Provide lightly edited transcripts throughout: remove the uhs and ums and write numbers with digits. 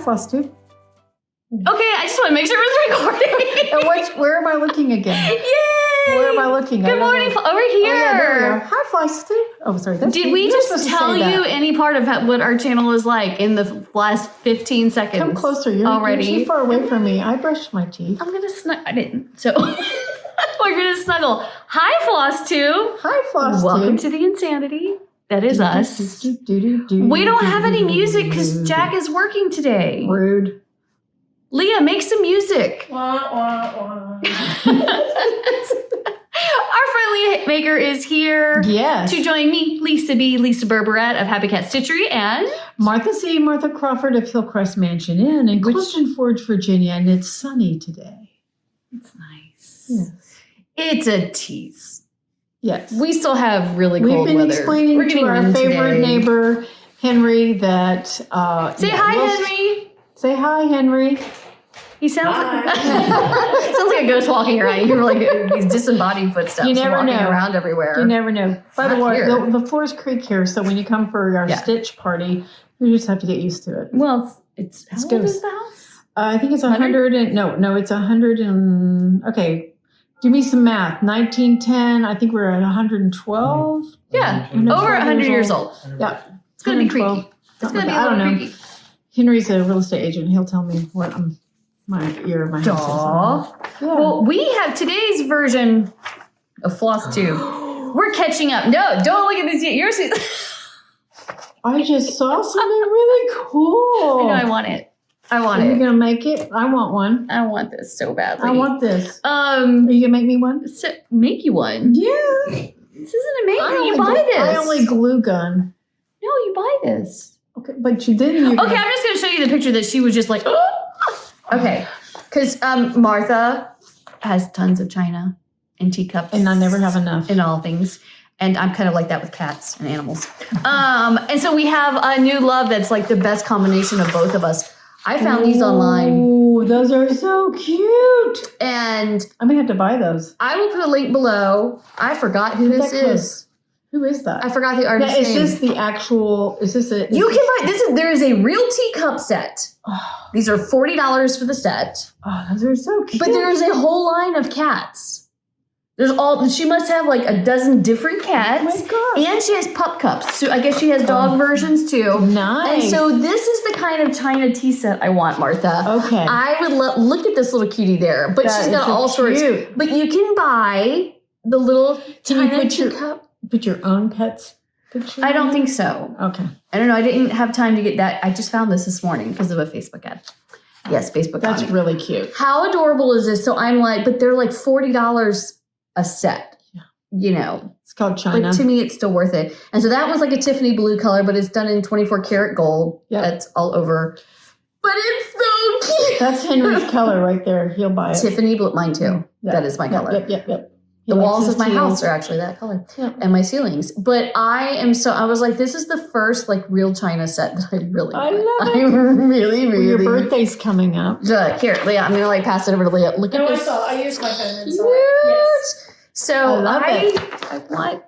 Flosstube. Okay, I just want to make sure it was recording. Where am I looking again? Yay! Where am I looking? Good morning, over here. Oh, yeah, there we go. Hi, Flosstube. Oh, sorry. Did we just tell you any part of what our channel is like in the last 15 seconds? Come closer. You're too far away from me. I brushed my teeth. I'm gonna snuggle. I didn't. So we're gonna snuggle. Hi, Flosstube. Hi, Flosstube. Welcome to the insanity. That is us. We don't have any music because Jack is working today. Rude. Leah, make some music. Wah, wah, wah. Our friendly maker is here. Yes. To join me, Lisa B. Lisa Berberette of Happy Cat Stitchery and Martha C. Martha Crawford of Hillcrest Mansion Inn in Clifton Forge, Virginia, and it's sunny today. It's nice. Yes. It's a tease. Yes. We still have really cold weather. We've been explaining to our favorite neighbor, Henry, that... Say hi, Henry. Say hi, Henry. He sounds like a ghost walking around. You're like these disembodied footsteps walking around everywhere. You never know. By the way, the floor is creak here, so when you come for our stitch party, you just have to get used to it. Well, it's how old is the house? I think it's 100 and... No, it's 100 and... Okay, give me some math. 1910, I think we're at 112. Yeah, over 100 years old. Yeah. It's going to be creaky. It's going to be a little creaky. Henry's a real estate agent. He'll tell me what my house is. Yeah. Well, we have today's version of Flosstube. We're catching up. No, don't look at this yet. Yours is... I just saw something really cool. I know, I want it. Are you going to make it? I want one. I want this so badly. I want this. Are you going to make me one? Make you one? Yeah. This isn't amazing. You buy this. I only glue gun. No, you buy this. Okay, but you didn't. Okay, I'm just going to show you the picture that she was just like, oh! Okay, because Martha has tons of china and teacups. And I never have enough. And all things. And I'm kind of like that with cats and animals. And so we have a new love that's like the best combination of both of us. I found these online. Oh, those are so cute. And I'm going to have to buy those. I will put a link below. I forgot who this is. Who is that? I forgot the artist's name. Is this the actual... Is this a... You can buy... There is a real teacup set. Oh. These are $40 for the set. Oh, those are so cute. But there is a whole line of cats. She must have like a dozen different cats. Oh my God. And she has pup cups. So I guess she has dog versions too. Nice. And so this is the kind of china tea set I want, Martha. Okay. I would look at this little cutie there. But she's got all sorts. But you can buy the little china teacup. Put your own pet's picture? I don't think so. Okay. I don't know. I didn't have time to get that. I just found this morning because of a Facebook ad. Yes, Facebook ad. That's really cute. How adorable is this? So I'm like, but they're like $40 a set. Yeah. You know. It's called China. But to me, it's still worth it. And so that one's like a Tiffany blue color, but it's done in 24 karat gold. Yep. That's all over. But it's so cute. That's Henry's color right there. He'll buy it. Tiffany blue, mine too. Yep. That is my color. Yep. The walls of my house are actually that color, and my ceilings. But I was like, this is the first like real china set that I really want. I love it. I really. Well, your birthday's coming up. Here, Leah, I'm gonna like pass it over to Leah. Look at this. I used my phone and saw it. Yes. So I love it.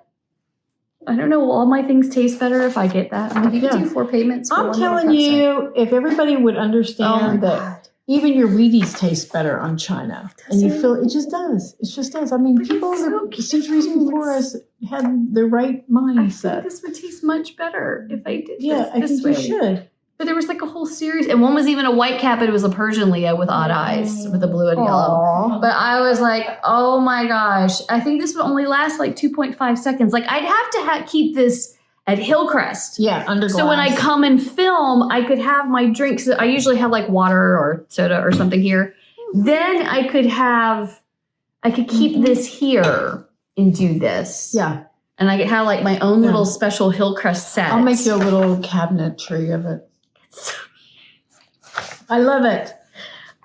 I don't know. Will all my things taste better if I get that? I mean, you can do 4 payments. I'm telling you, if everybody would understand that. Even your Wheaties taste better on China. And you feel it just does. It just does. I mean, people centuries before us had the right mindset. I think this would taste much better if I did I think you should. But there was like a whole series. And one was even a white cat, but it was a Persian Leah with odd eyes with a blue and yellow. But I was like, oh my gosh. I think this would only last like 2.5 seconds. Like I'd have to keep this at Hillcrest. Yeah, under glass. So when I come and film, I could have my drinks. I usually have like water or soda or something here. Then I could keep this here and do this. Yeah. And I could have like my own little special Hillcrest set. I'll make you a little cabinetry of it. I love it.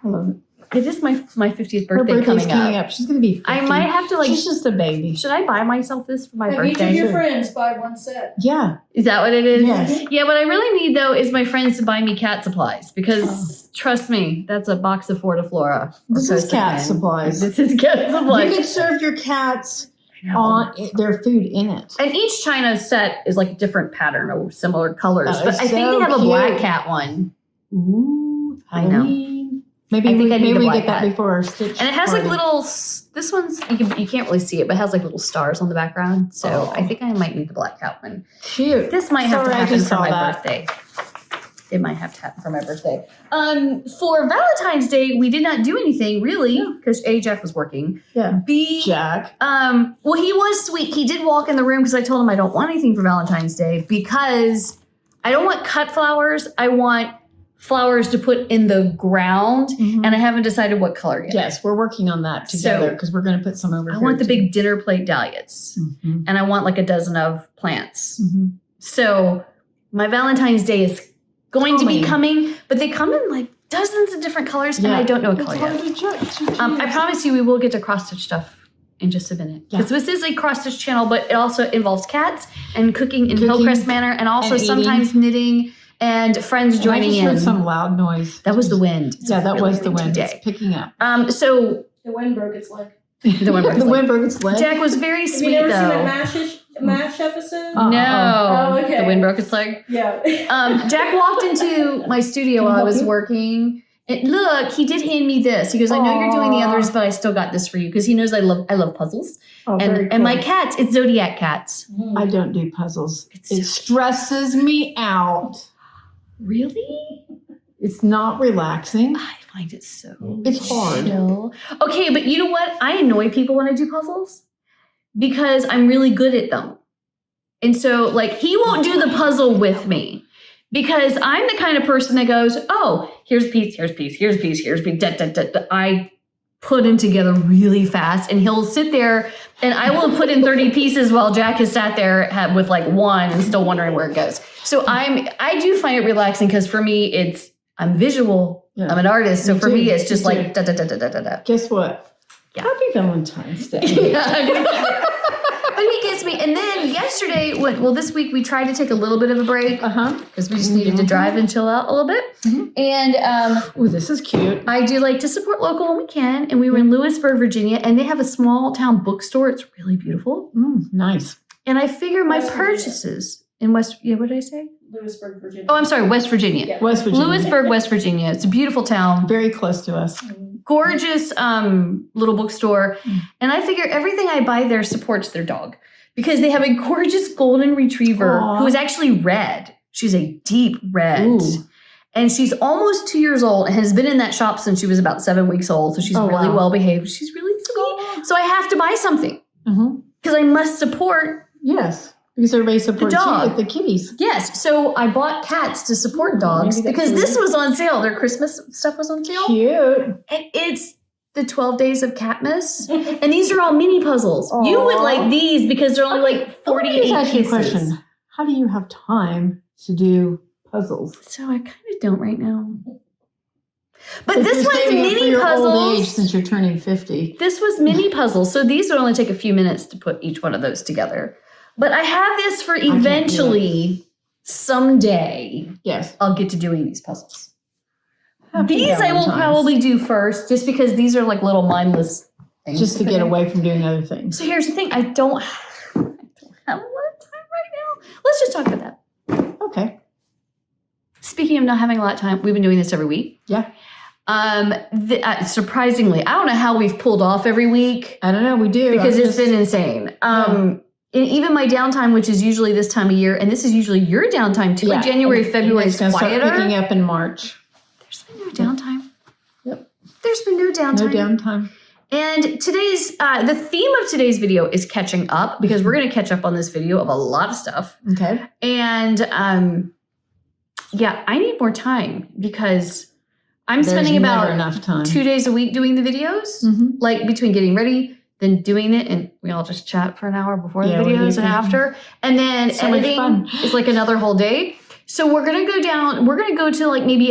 I love it. It is my 50th birthday Her birthday's coming up. She's going to be 50. I might have to She's just a baby. Should I buy myself this for my birthday? Each of your friends buy one set. Yeah. Is that what it is? Yes. Yeah, what I really need though is my friends to buy me cat supplies because trust me, that's a box of Fortiflora. This is cat supplies. This is cat supplies. You can serve your cats on their food in it. And each china set is like a different pattern or similar colors. But I think they have a black cat one. Ooh. I know. Halloween. Maybe I think I need maybe the we black get that hat. before our Stitch And it has like party. little, this one's, you can't really see it, but it has like little stars on the background. So Oh. I think I might need the black hat one. Cute. This might have Sorry, to I happen just for saw my that. birthday. It might have to happen for my birthday. For Valentine's Day, we did not do anything really because A, Jack was working. Yeah. B, Jack. well, he was sweet. He did walk in the room because I told him I don't want anything for Valentine's Day because I don't want cut flowers. I want flowers to put in the ground, and I haven't decided what color yet. Yes, we're working on that together because we're going to put some over I here. want the too. big dinner plate dahlias, and I want like a dozen of plants. So my Valentine's Day is going to be coming, but they come in like dozens of different colors, and I don't know what color yet. I promise you we will get to cross-stitch stuff in just a minute. Because this is a cross-stitch channel, but it also involves cats and cooking in Hillcrest Manor, and also sometimes knitting and friends joining I just in. heard some loud noise. That was the wind. It's that really was the wind. windy It's day. picking up. So The wind broke its leg. the wind broke its The leg. wind broke its leg. Jack was very Have sweet you never though. seen a MASH episode? No. Oh, okay. The wind broke its leg. Yeah. Jack walked into my studio while I was working. And look, he did hand me this. He goes, I know you're doing the others, but I still got this for you because he knows I love puzzles. Very And my cool. cats, it's Zodiac cats. I don't do puzzles. It's It stresses me out. Really? It's not relaxing. I find it so It's hard. chill. Okay, but you know what? I annoy people when I do puzzles because I'm really good at them. And so, like, he won't do the puzzle with me because I'm the kind of person that goes, oh, here's a piece, here's a piece, here's a piece, here's a piece. Da, da, da, da. I put them together really fast, and he'll sit there, and I will put in 30 pieces while Jack has sat there with like one and still wondering where it goes. So I do find it relaxing because for me, I'm visual. Yeah. I'm an artist. So Me for too. me, it's just Me like da da da da da da da. Guess what? Yeah. Happy Valentine's Day. But he gets me. And then yesterday, this week we tried to take a little bit of a break because we just needed to drive and chill out a little bit. And Oh, this is cute. I do like to support local when we can. And we were in Lewisburg, Virginia, and they have a small town bookstore. It's really beautiful. Nice. And I figure my West Virginia. purchases in what did I say? Lewisburg, Virginia. Oh, I'm sorry, West Virginia. Yeah. West Virginia. Lewisburg, West Virginia. It's a beautiful town. Very close to us. Gorgeous little bookstore. And I figure everything I buy there supports their dog because they have a gorgeous golden retriever who is actually red. She's a deep red. Ooh. And she's almost 2 years old and has been in that shop since she was about 7 weeks old. So she's really well behaved. She's really sweet. So I have to buy something because I must support. Yes. Because everybody supports dog. you with the kitties. Yes. So I bought cats to support dogs maybe that's because this good. was on sale. Their Christmas stuff was on sale. Cute. And it's the 12 Days of Catmas. And these are all mini puzzles. You would like these because they're only like 48 Let me just ask you a pieces. question. How do you have time to do puzzles? So I kind of don't right now. But If this you're one's saving it for mini your old age puzzles. since you're turning 50. This was mini puzzles. So these would only take a few minutes to put each one of those together. But I have this for can't do eventually, someday, Yes. I'll get to doing these puzzles. Happy These I will Valentine's. probably do first just because these are like little mindless things. Just to get away from doing other things. So here's the thing. I don't have a lot of time right now. Let's just talk about that. Okay. Speaking of not having a lot of time, we've been doing this every week. Yeah. Surprisingly, I don't know how we've pulled off every week I don't know. We do. because I'm it's just- been insane. And even my downtime, which is usually this time of year, and this is usually your downtime too. Like January, and February it's is gonna start quieter. picking up in March. There's been no downtime. Yep. There's been no downtime. No downtime. And today's the theme of today's video is catching up because we're going to catch up on this video of a lot of stuff. Okay. And I need more time because I'm There's spending never about enough time. 2 days a week doing the videos, Mhm. like between getting ready, then doing it, and we all just chat for an hour before Yeah, the we do. videos and after. And then So much editing fun. is like another whole day. So we're going to go down, we're going to go to like maybe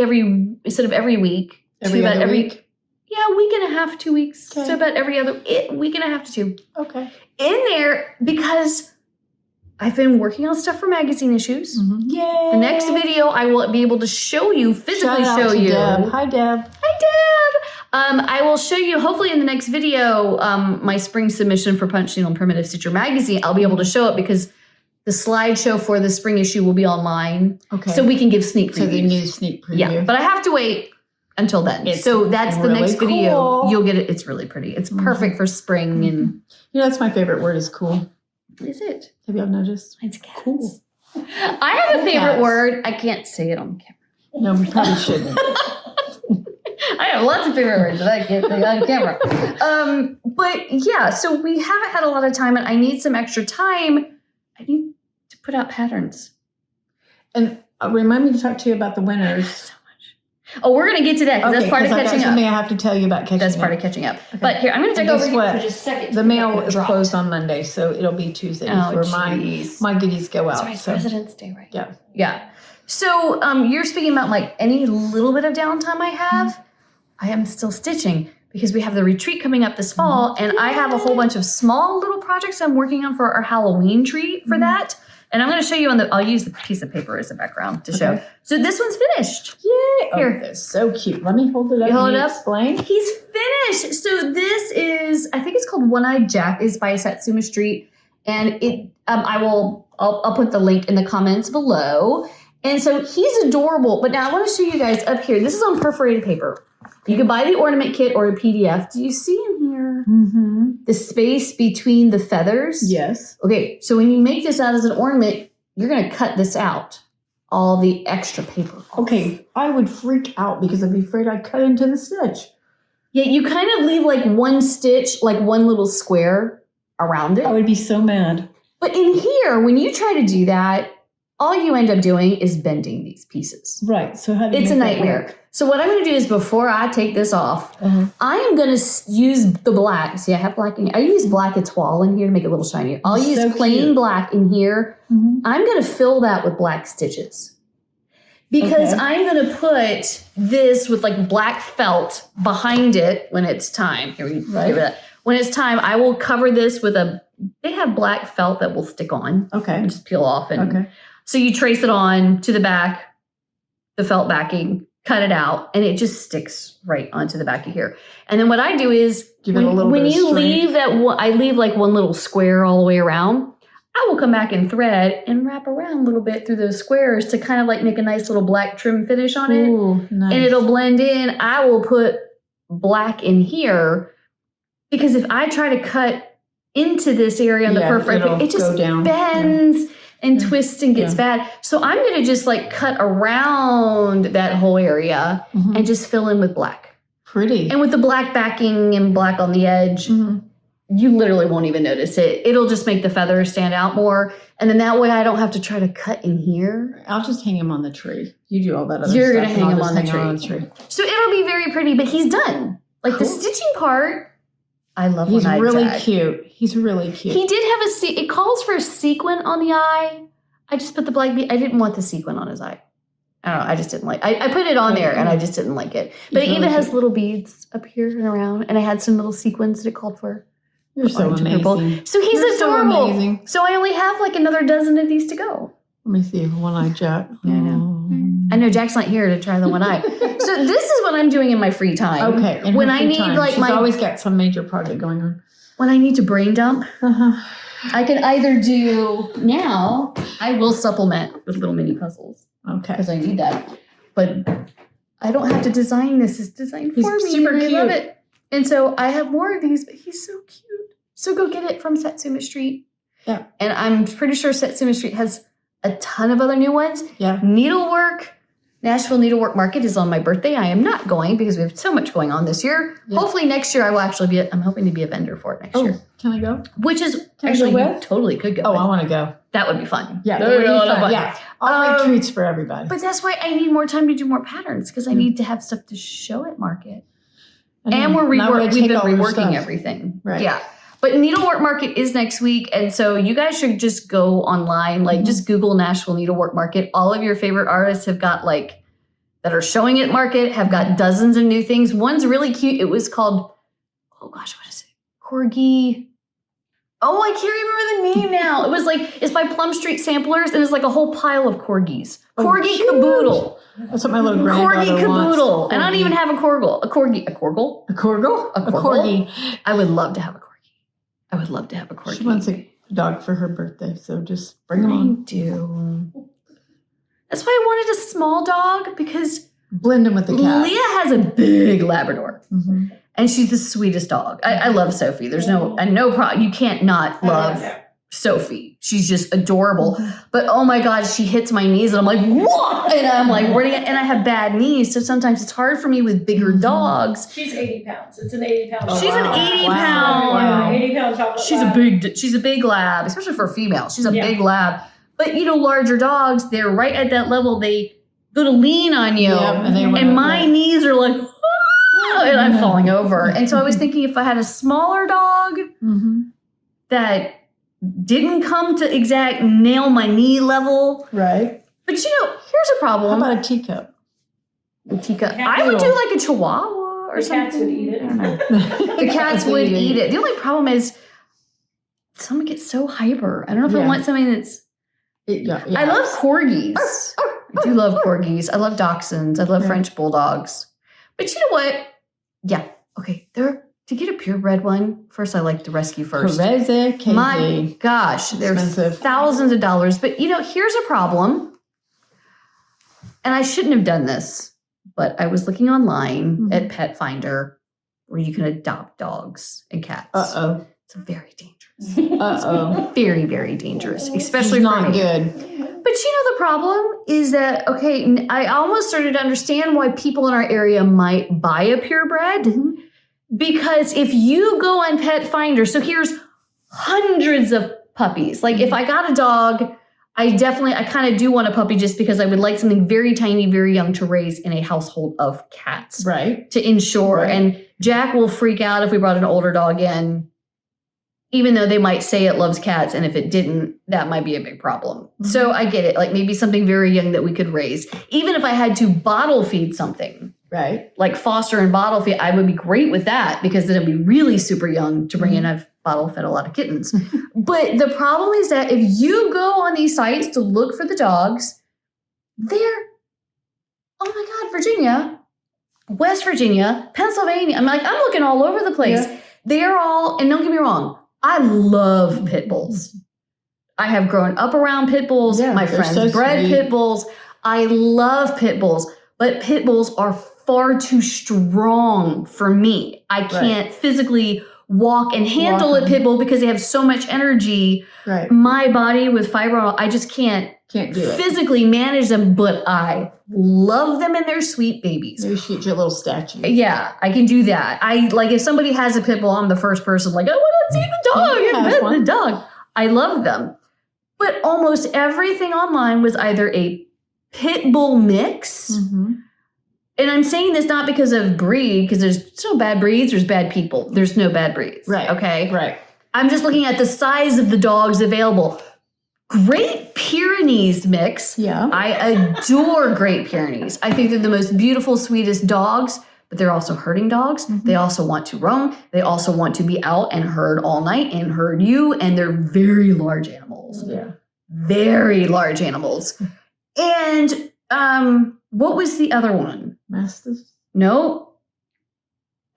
instead of every week, Every to about other week? Yeah, a week and a half, 2 weeks. Okay. So about every other week and a half to 2. Okay. In there, because I've been working on stuff for magazine issues. Yay. The next video I will be able to show you, physically Shout out show to you. Deb. Hi, Deb. Hi, Deb. I will show you, hopefully in the next video, my spring submission for Punch Needle and Primitive Stitcher magazine. I'll be able to show it because the slideshow for the spring issue will be online. Okay. So we can give sneak previews. So the new sneak preview. Yeah, but I have to wait until then. It's So that's the really next video. cool. You'll get it. It's really pretty. It's perfect for spring and You know, that's my favorite word is cool. is it? Have y'all noticed? It's cats. Cool. I have a favorite Cats. word. I can't say it on camera. No, we probably shouldn't. I have lots of favorite words that I can't say on camera. But yeah, so we haven't had a lot of time and I need some extra time. I need to put out patterns. And remind me to talk to you about the winners. So much. Oh, we're going to get to that because that's part of I've got catching something up. I have to tell you about catching That's up. part of catching up. Okay. But here, I'm going to And take over guess here what? for just a second. The mail is Dropped. closed on Monday, so it'll be Tuesday before my goodies go out. That's right, So President's Day, right? yeah. Yeah. So you're speaking about like any little bit of downtime I have. I am still stitching because we have the retreat coming up this fall, and I have a whole bunch of small little projects I'm working on for our Halloween tree for that. And I'm going to show you I'll use the piece of paper as a background to show. Okay. So this one's finished. Yay! Here. Oh, that's so cute. Let me hold it up. You hold and it up? Explain. He's finished. So this is, I think it's called One-Eyed Jack. It's by Satsuma Street. And it, I'll put the link in the comments below. And so he's adorable. But now I want to show you guys up here. This is on perforated paper. You can buy the ornament kit or a PDF. Do you see in here the space between the feathers? Yes. Okay, so when you make this out as an ornament, you're going to cut this out, all the extra paper. Okay, I would freak out because I'd be afraid I'd cut into the stitch. Yeah, you kind of leave like one stitch, like one little square around it. I would be so mad. But in here, when you try to do that, all you end up doing is bending these pieces. Right. So how do you It's a make that nightmare. work? So what I'm going to do is before I take this off, I am going to use the black. See, I have black in here. I use black etoile in here to make it a little shinier. I'll So use plain cute. black in here. I'm going to fill that with black stitches because Okay. I'm going to put this with like black felt behind it when it's time. Here we Right. give it that. When it's time, I will cover this with they have black felt that will stick on. Okay. And just peel off. And Okay. so you trace it on to the back, the felt backing, cut it out, and it just sticks right onto the back of here. And then what I do is Give it a little when bit of you strength. leave I leave like one little square all the way around. I will come back and thread and wrap around a little bit through those squares to kind of like make a nice little black trim finish on it. Ooh, nice. And it'll blend in. I will put black in here because if I try to cut into this area on the perforated, it'll it just go down. bends and Yeah. twists and gets Yeah. bad. So I'm going to just like cut around that whole area Mhm. and just fill in with black. Pretty. And with the black backing and black on the edge, Mhm. you literally won't even notice it. It'll just make the feathers stand out more. And then that way I don't have to try to cut in here. I'll just hang him on the tree. You do all that other You're stuff. gonna and hang I'll him just on the hang tree. So it'll be very pretty, but he's done. Like the Cool. stitching part, I love He's One-Eyed really Jack. cute. He's really cute. He did have it calls for a sequin on the eye. I just put the black I didn't want the sequin on his eye. I don't know. I just didn't like I put it on there and I just didn't like it. But He's it even really has cute. little beads up here and around. And I had some little sequins that it called for. You're so orange and purple. amazing. So he's You're so adorable. amazing. So I only have like another dozen of these to go. Let me see. One-eyed Jack. Yeah, I know. I know Jack's not here to try the one eye. So this is what I'm doing in my free time. Okay. in her When I free need time. like She's my always got some major project going on. when I need to brain dump, Uh-huh. I can either do now, I will supplement with little mini puzzles Okay. because I need that. But I don't have to design this. It's designed He's for me. super and I love cute. it. And so I have more of these, but he's so cute. So go get it from Satsuma Street. Yeah. And I'm pretty sure Satsuma Street has a ton of other new ones. Yeah. Needlework, Nashville Needlework Market is on my birthday. I am not going because we have so much going on this year. Yeah. Hopefully next year I will actually I'm hoping to be a vendor for it next year. Oh, can I go? Which is Can I actually go you with? totally could go. Oh, with. I want to go. That would be fun. Yeah. That would be a lot of fun. Yeah. I'll make Um, treats for everybody. But that's why I need more time to do more patterns because I need to have stuff to show at market. And we've been reworking everything. Right. Yeah. But Needlework Market is next week. And so you guys should just go online, like just Google Nashville Needlework Market. All of your favorite artists have got that are showing at market, have got dozens of new things. One's really cute. It was called, oh gosh, what is it? Corgi. Oh, I can't remember the name now. It was it's by Plum Street Samplers and it's like a whole pile of corgis. Oh, Corgi cute. Caboodle. That's what my little Corgi granddaughter wants. Caboodle. And I don't even have a corgi. A corgi. A corgi? A corgi? corgi. I would love to have a corgi. I would love to have a corgi. She wants a dog for her birthday, so just bring him I on. do. That's why I wanted a small dog because Blend them with the cat. Leah has a big Labrador. Mm-hmm. And she's the sweetest dog. I love Sophie. There's no problem. You can't not love Sophie. She's just adorable. But oh my God, she hits my knees and I'm like, what? And I'm like, and I have bad knees. So sometimes it's hard for me with bigger dogs. She's 80 pounds. It's an 80 pound. She's an 80 pound. Wow. 80 pound chocolate She's a big lab, especially for a female. She's a Yeah. big lab. But larger dogs, they're right at that level. They go to lean on you. Yep, and my knees are like, and I'm falling over. And so I was thinking if I had a smaller dog that didn't come to exact nail my knee level. Right. But here's a problem. How about a teacup? I would do like a Chihuahua or something. Cats would eat it. I don't know. The cats would eat it. The only problem is someone gets so hyper. I don't know if I want something that's... I love corgis. I do love corgis. I love dachshunds. I love French bulldogs. But you know what? Yeah. Okay. To get a purebred one, first I like to rescue first. My gosh, they're thousands of dollars. But here's a problem. And I shouldn't have done this, but I was looking online at Pet Finder where you can adopt dogs and cats. Uh-oh. It's very dangerous. Uh-oh. Very, very dangerous, especially it's for not me. good. But the problem is that, okay, I almost started to understand why people in our area might buy a purebred. Because if you go on Pet Finder, so here's hundreds of puppies. Like if I got a dog, I kind of do want a puppy just because I would like something very tiny, very young to raise in a household of cats. Right. To ensure. Right. And Jack will freak out if we brought an older dog in, even though they might say it loves cats. And if it didn't, that might be a big problem. So I get it. Like maybe something very young that we could raise. Even if I had to bottle feed something. Right. Like foster and bottle feed, I would be great with that because then it'd be really super young to bring in. I've bottle fed a lot of kittens. But the problem is that if you go on these sites to look for the dogs, they're, oh my God, Virginia, West Virginia, Pennsylvania. I'm looking all over the place. Yeah. They're all, and don't get me wrong, I love pit bulls. I have grown up around pit bulls. Yeah, my friends bred pit bulls. I love pit bulls, but pit bulls are far too strong for me. I can't physically walk and handle a pit bull because they have so much energy. Right. My body with fibro, I just can't physically manage them, but I love them and they're sweet babies. Maybe shoot your little statue. Yeah, I can do that. If somebody has a pit bull, I'm the first person I want to see the dog and pet the dog. I love them. But almost everything online was either a pit bull mix. And I'm saying this not because of breed, because there's no bad breeds, there's bad people. There's no bad breeds. Right. Okay? Right. I'm just looking at the size of the dogs available. Great Pyrenees mix. Yeah. I adore Great Pyrenees. I think they're the most beautiful, sweetest dogs, but they're also herding dogs. They also want to roam. They also want to be out and herd all night and herd you, and they're very large animals. Yeah. Very large animals. And what was the other one? Mastiff? No.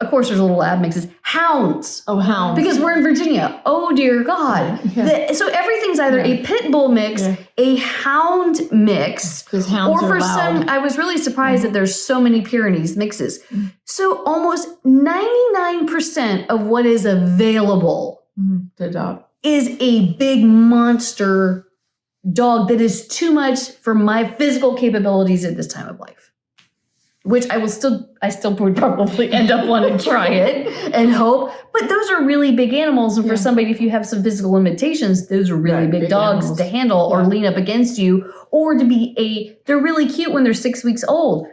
Of course, there's little lab mixes. Hounds. Oh, hounds. Because we're in Virginia. Oh, dear God. Yeah. So everything's either a pit bull mix, a hound mix, because hounds or for some, I was really surprised that there's so many Pyrenees mixes. So almost 99% of what is available to dog is a big monster dog that is too much for my physical capabilities at this time of life. Which I still would probably end up wanting to try it and hope. But those are really big animals. And for somebody, if you have some physical limitations, those are really big dogs animals to handle or lean up against you, or to be they're really cute when they're 6 weeks old.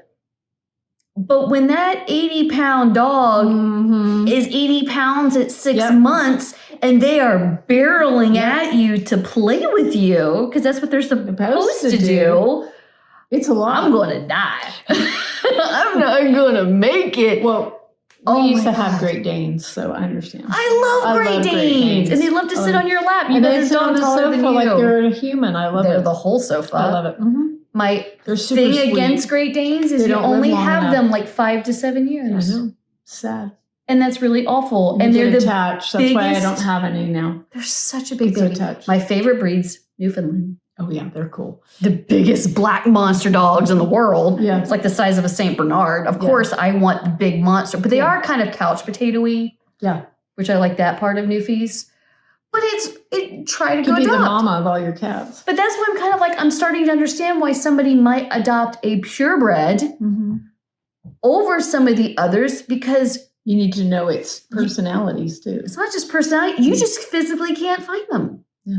But when that 80-pound dog is 80 pounds at 6 months and they are barreling at you to play with you, because that's what they're supposed to do. It's a lot. I'm going to die. I'm not going to make it. Well, we used to have Great Danes, so I understand. I love Great Danes. And they love to sit on your lap. You and know, they sit on the sofa like they're a human. I love it. They're the whole sofa. I love it. My they're super thing sweet. Against Great Danes is you only have them like 5 to 7 years. I know. Sad. And that's really awful. And they're attached. That's why I don't have any now. They're such a big baby. My favorite breeds, Newfoundland. Oh, yeah, they're cool. The biggest black monster dogs in the world. Yeah. It's like the size of a St. Bernard. Of course, I want the big monster, but they are kind of couch potato-y. Yeah. Which I like that part of Newfies. But try to You go could be adopt. the mama of all your cats. But that's why I'm kind of like, I'm starting to understand why somebody might adopt a purebred over some of the others, because you need to know its personalities too. it's not just personality. You just physically can't find them. Yeah.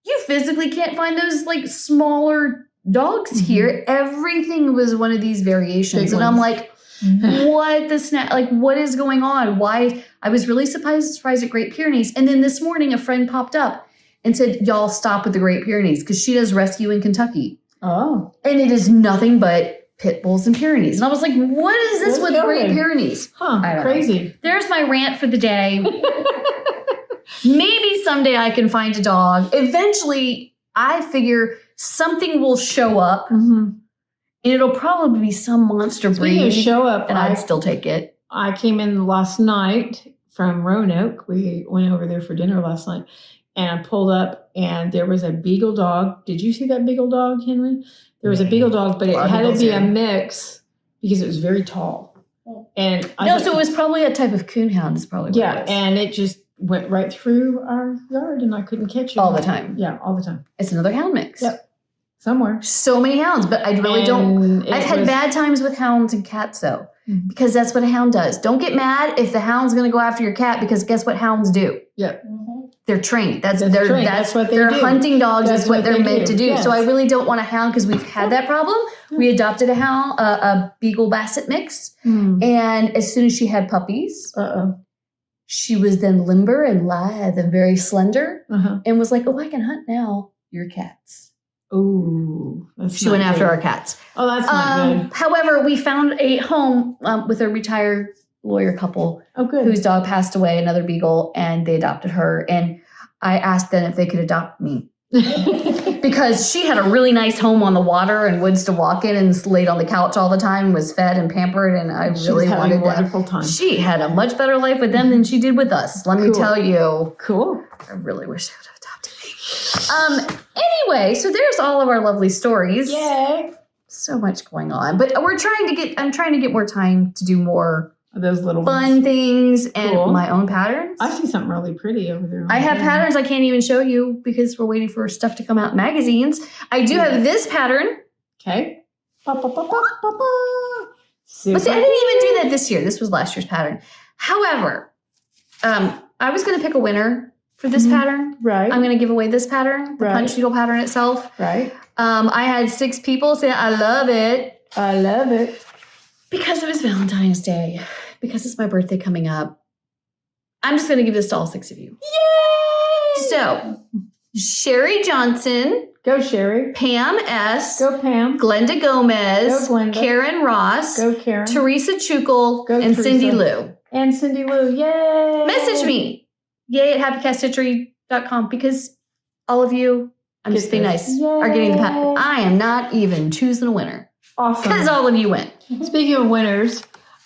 You physically can't find those like smaller dogs here. Everything was one of these variations. Big and I'm ones. like, what the snap? Like, what is going on? Why? I was really surprised at Great Pyrenees. And then this morning, a friend popped up and said, y'all stop with the Great Pyrenees, because she does rescue in Kentucky. Oh. And it is nothing but pit bulls and Pyrenees. And I was like, what is this What's with Great going? Pyrenees? Huh. I don't Crazy. There's my rant for the day. Maybe someday I can find a dog. Eventually, I figure something will show up. And it'll probably be some monster Speaking of breed. show up, And I'd still take it. I came in last night from Roanoke. We went over there for dinner last night. And I pulled up, and there was a beagle dog. Did you see that beagle dog, Henry? There was a beagle dog, but it had to be a mix because it was very tall. And So it was probably a type of coonhound. Is probably what it is. and it just went right through our yard, and I couldn't catch it All the time. Yeah, all the time. It's another hound mix. Yep, somewhere. So many hounds, but I really don't. I've had bad times with hounds and cats, though, because that's what a hound does. Don't get mad if the hound's going to go after your cat, because guess what hounds do? Yep. They're trained. That's what they they're do. hunting dogs. That's is what what they're they meant do. to do. Yes. So I really don't want a hound, because we've had that problem. We adopted a hound, a beagle basset mix, and as soon as she had puppies, she was then limber and lithe and very slender, and was like, "Oh, I can hunt now. Your cats." Oh, she went after our cats. Oh, that's not good. However, we found a home with a retired lawyer couple whose dog passed away, another beagle, and they adopted her. And I asked them if they could adopt me because she had a really nice home on the water and woods to walk in, and laid on the couch all the time, was fed and pampered, and I really wanted a wonderful time. She had a much better life with them than she did with us. Let me tell you. Cool. I really wish they would have adopted me. Anyway, so there's all of our lovely stories. Yay. So much going on. But I'm trying to get more time to do more those little fun things and my own patterns. I see something really pretty over there. I have patterns I can't even show you because we're waiting for stuff to come out in magazines. I do have this pattern. Okay. But see, I didn't even do that this year. This was last year's pattern. However, I was going to pick a winner for this pattern. Right. I'm going to give away this pattern, the punch needle pattern itself. Right. I had 6 people say, I love it. I love it. Because it was Valentine's Day. Because it's my birthday coming up. I'm just going to give this to all 6 of you. Yay! So, Sherry Johnson. Go, Sherry. Pam S. Go, Pam. Glenda Gomez. Go, Glenda. Karen Ross. Go, Karen. Teresa Chukul. Go, and Teresa. Cindy Lou. And Cindy Lou. Yay! Message me. Yay at happycatstitchery.com, because all of you, I'm just being nice, are getting the pattern. I am not even choosing a winner. Awesome. Because all of you win. Speaking of winners,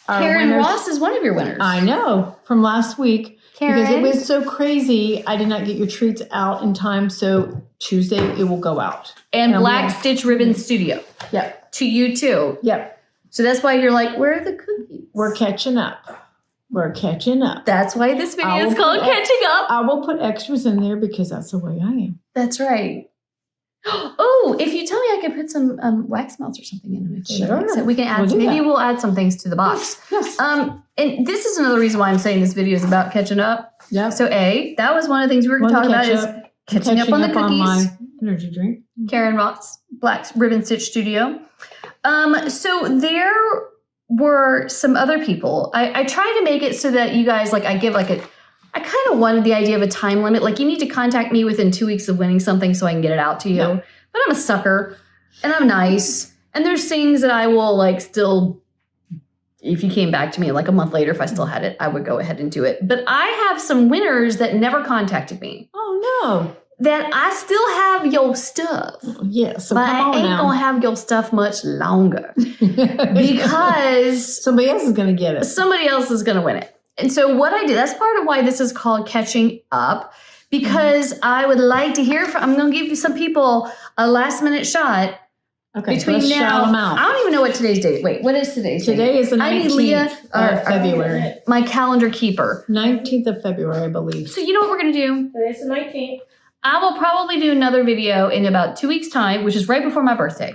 Karen Ross is one of your winners. I know, from last week. Karen. Because it was so crazy, I did not get your treats out in time, so Tuesday it will go out. And Black Stitch Ribbon Studio. Yep. To you too. Yep. So that's why you're like, where are the cookies? We're catching up. We're catching up. That's why this video is called Catching Up. I will put extras in there because that's the way I am. That's right. Oh, if you tell me I could put some wax melts or something in them. Sure. We can add, we'll add some things to the box. Yes. And this is another reason why I'm saying this video is about catching up. Yeah. So that was one of the things we were going to talk about is catching up on the cookies. On my energy drink. Karen Ross, Black Ribbon Stitch Studio. So there were some other people. I try to make it so that you guys, I kind of wanted the idea of a time limit. Like, you need to contact me within 2 weeks of winning something so I can get it out to you. No. But I'm a sucker, and I'm nice. And there's things that I will, still, if you came back to me, a month later, if I still had it, I would go ahead and do it. But I have some winners that never contacted me. Oh, no. That I still have your stuff. Yes. So but I ain't going to have your stuff much longer. Because somebody else is going to get it. Somebody else is going to win it. And so what I did, that's part of why this is called Catching Up, because I would like to hear from. I'm going to give you some people a last minute shot. Okay, Between let's now, shout them out. I don't even know what today's date. Wait, what is today's date? Today is the 19th I need Leah, of February. my calendar keeper. 19th of February, I believe. So you know what we're going to do? Today's the 19th. I will probably do another video in about 2 weeks' time, which is right before my birthday.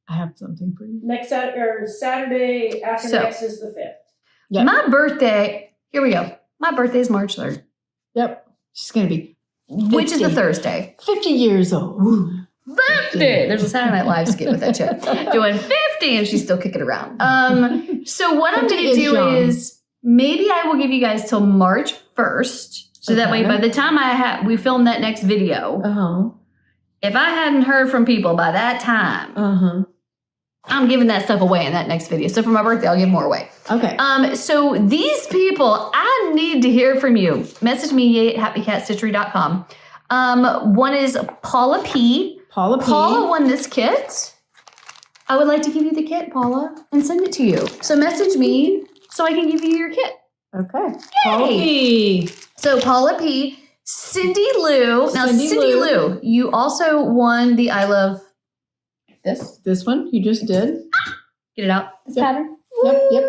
I have something for you. Next Saturday after So- next is the 5th. Yep. My birthday, here we go. My birthday is March 3rd, Yep. She's going to be which is the 50. Thursday. 50 years old. Ooh. 50. There's a Saturday Night Live skit with that chick doing 50 and she's still kicking around. So what I'm 50 going to is do young. is maybe I will give you guys till March 1st. So that way, Okay. by the time we film that next video, Uh-huh. if I hadn't heard from people by that time, Uh-huh. I'm giving that stuff away in that next video. So for my birthday, I'll give more away. Okay. So these people, I need to hear from you. Message me at happycatstitchery.com. One is Paula P. Paula P. Paula won this kit. I would like to give you the kit, Paula, and send it to you. So message me so I can give you your kit. Okay. Paula P. So Paula P. Cindy Lou. Now, Cindy Cindy Lou. Lou, you also won the I Love this. This one you just did. Get it out. This Yep. pattern. Yep.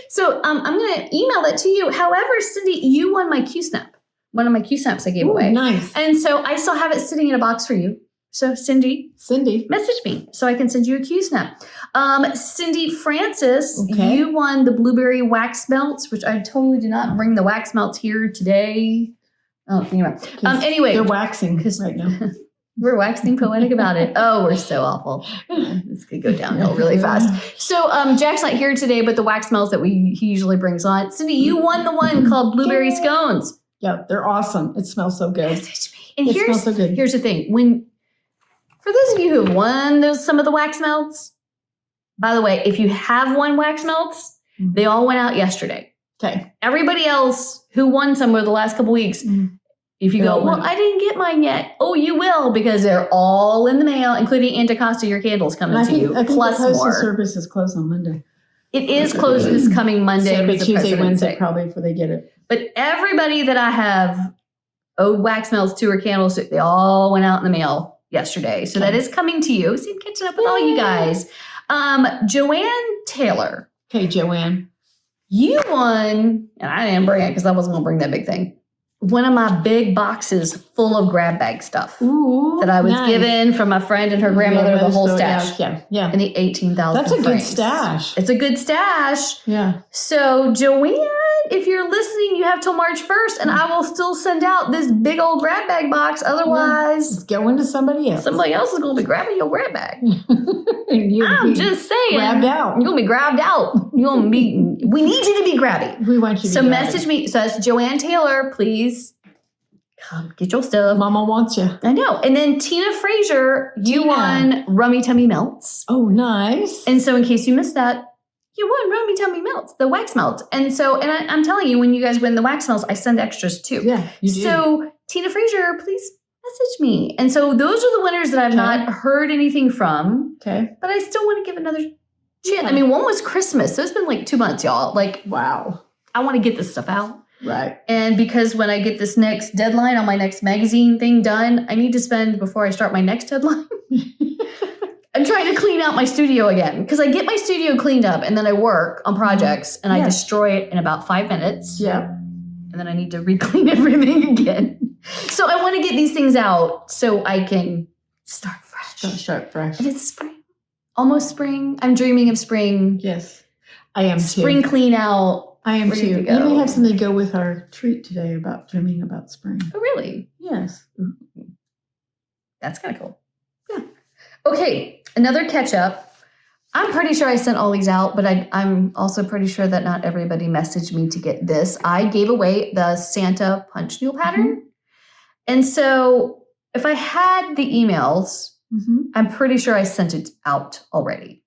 So I'm going to email that to you. However, Cindy, you won my Q-Snap. One of my Q-Snaps I gave Ooh, away. nice. And so I still have it sitting in a box for you. So Cindy, Cindy. message me so I can send you a Q-Snap. Cindy Francis, Okay. you won the blueberry wax melts, which I totally did not bring the wax melts here today. Oh, think about it. 'Cause Anyway, they're waxing 'cause- right now. we're waxing poetic about it. Oh, we're so awful. This could go downhill really fast. So Jack's not here today, but the wax melts that he usually brings on. Cindy, you won the one called blueberry scones. Yeah, they're awesome. It smells so good. Message me. And It smells so good. here's the thing. For those of you who have won some of the wax melts, by the way, if you have won wax melts, they all went out yesterday. Okay. Everybody else who won some over the last couple weeks, if you They go, all well, went. I didn't get mine yet. Oh, you will, because they're all in the mail, including Anticosta, your candles coming And I to you, think the plus postal more. service is closed on Monday. It is closed this coming Monday. So it'll be because of Tuesday, President's Wednesday Day. probably before they get it. But everybody that I have owed wax melts to or candles to, they all went out in the mail yesterday. So that is coming to you. So I'm catching up with all you guys. Joanne Taylor, Okay, Joanne. you won, and I didn't bring it because I wasn't going to bring that big thing. One of my big boxes full of grab bag stuff Ooh, that I was nice. given from my friend and her grandmother, the whole stash. Yeah. And the 18,000 That's a good frames. stash. It's a good stash. Yeah. So, Joanne, if you're listening, you have till March 1st, and I will still send out this big old grab bag box. Otherwise, It's going to somebody else. somebody else is going to be grabbing your grab bag. And you'll I'm be just saying. grabbed out. You're going to be grabbed out. You're going to be, we need you to be grabby. We want you to So be message me. So that's Joanne Taylor. Please come get your stuff. Mama wants you. I know. And then Tina Frazier, you Tina. won Rummy Tummy Melts. Oh, nice. And so in case you missed that, you won Rummy Tummy Melts, the wax melts. And so, and I'm telling you, when you guys win the wax melts, I send extras too. Yeah, you do. So Tina Frazier, please message me. And so those are the winners that I've Okay. not heard anything from, Okay. but I still want to give another chance. Yeah. I mean, one was Christmas. So it's been like 2 months, y'all. Like, Wow. I want to get this stuff out. Right. And because when I get this next deadline on my next magazine thing done, I need to spend, before I start my next deadline, I'm trying to clean out my studio again. Because I get my studio cleaned up and then I work on projects and I Yeah. destroy it in about 5 minutes. Yeah. And then I need to re-clean everything again. So I want to get these things out so I can start fresh. Start fresh. And it's spring. Almost spring. I'm dreaming of spring. Yes. I am Spring too. clean out. I am ready too. to You go. may have something to go with our treat today about dreaming about spring. Oh, really? Yes. That's kind of cool. Yeah. Okay, another catch up. I'm pretty sure I sent all these out, but I'm also pretty sure that not everybody messaged me to get this. I gave away the Santa punch needle pattern. And so if I had the emails, I'm pretty sure I sent it out already.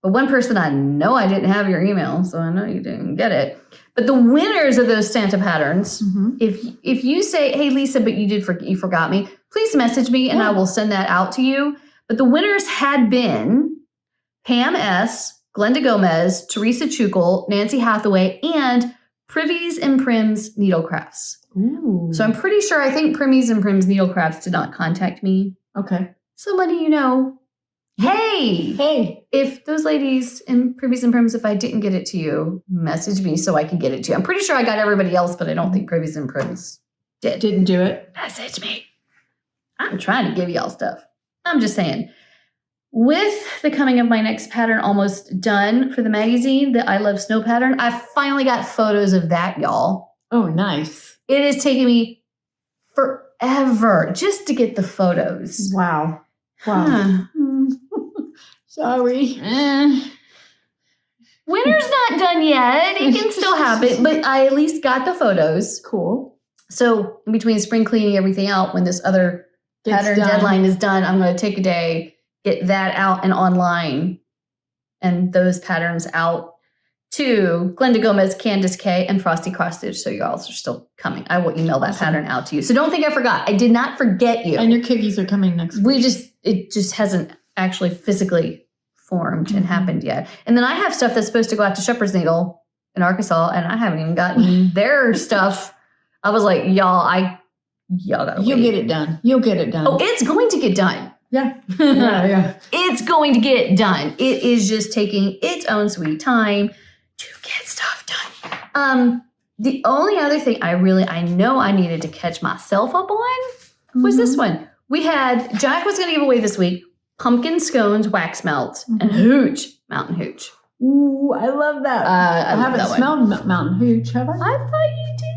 But one person, I know I didn't have your email, so I know you didn't get it. But the winners of those Santa patterns, if you say, hey, Lisa, but you forgot me, please message me and I will send that out to you. But the winners had been Pam S., Glenda Gomez, Teresa Chukul, Nancy Hathaway, and Privies and Prim's Needlecrafts. Ooh. So I'm pretty sure, I think Privies and Prim's Needlecrafts did not contact me. Okay. Somebody you know. Hey! Hey. If those ladies in Privies and Prims, if I didn't get it to you, message me so I can get it to you. I'm pretty sure I got everybody else, but I don't think Privies and Prims did. Didn't do it. Message me. I'm trying to give y'all stuff. I'm just saying. With the coming of my next pattern almost done for the magazine, the I Love Snow pattern, I finally got photos of that, y'all. Oh, nice. It has taken me forever just to get the photos. Wow. Wow. Huh. Sorry. Winter's not done yet. It can still happen, but I at least got the photos. Cool. So in between spring cleaning everything out, when this other pattern deadline is done, I'm going to take a day, get that out and online, and those patterns out to Glenda Gomez, Candace K, and Frosty Cross Stitch. So you all are still coming. I will email that pattern out to you. So don't think I forgot. I did not forget you. And your cookies are coming next week. It just hasn't actually physically formed and happened yet. And then I have stuff that's supposed to go out to Shepherd's Needle in Arkansas, and I haven't even gotten their stuff. I was like, y'all gotta You'll wait. get it done. You'll get it done. Oh, it's going to get done. Yeah. Yeah. It's going to get done. It is just taking its own sweet time to get stuff done. The only other thing I know I needed to catch myself up on was this one. Jack was going to give away this week pumpkin scones, wax melt, and hooch, mountain hooch. Ooh, I love that. I love haven't that one. smelled mountain hooch, have I? I thought you did.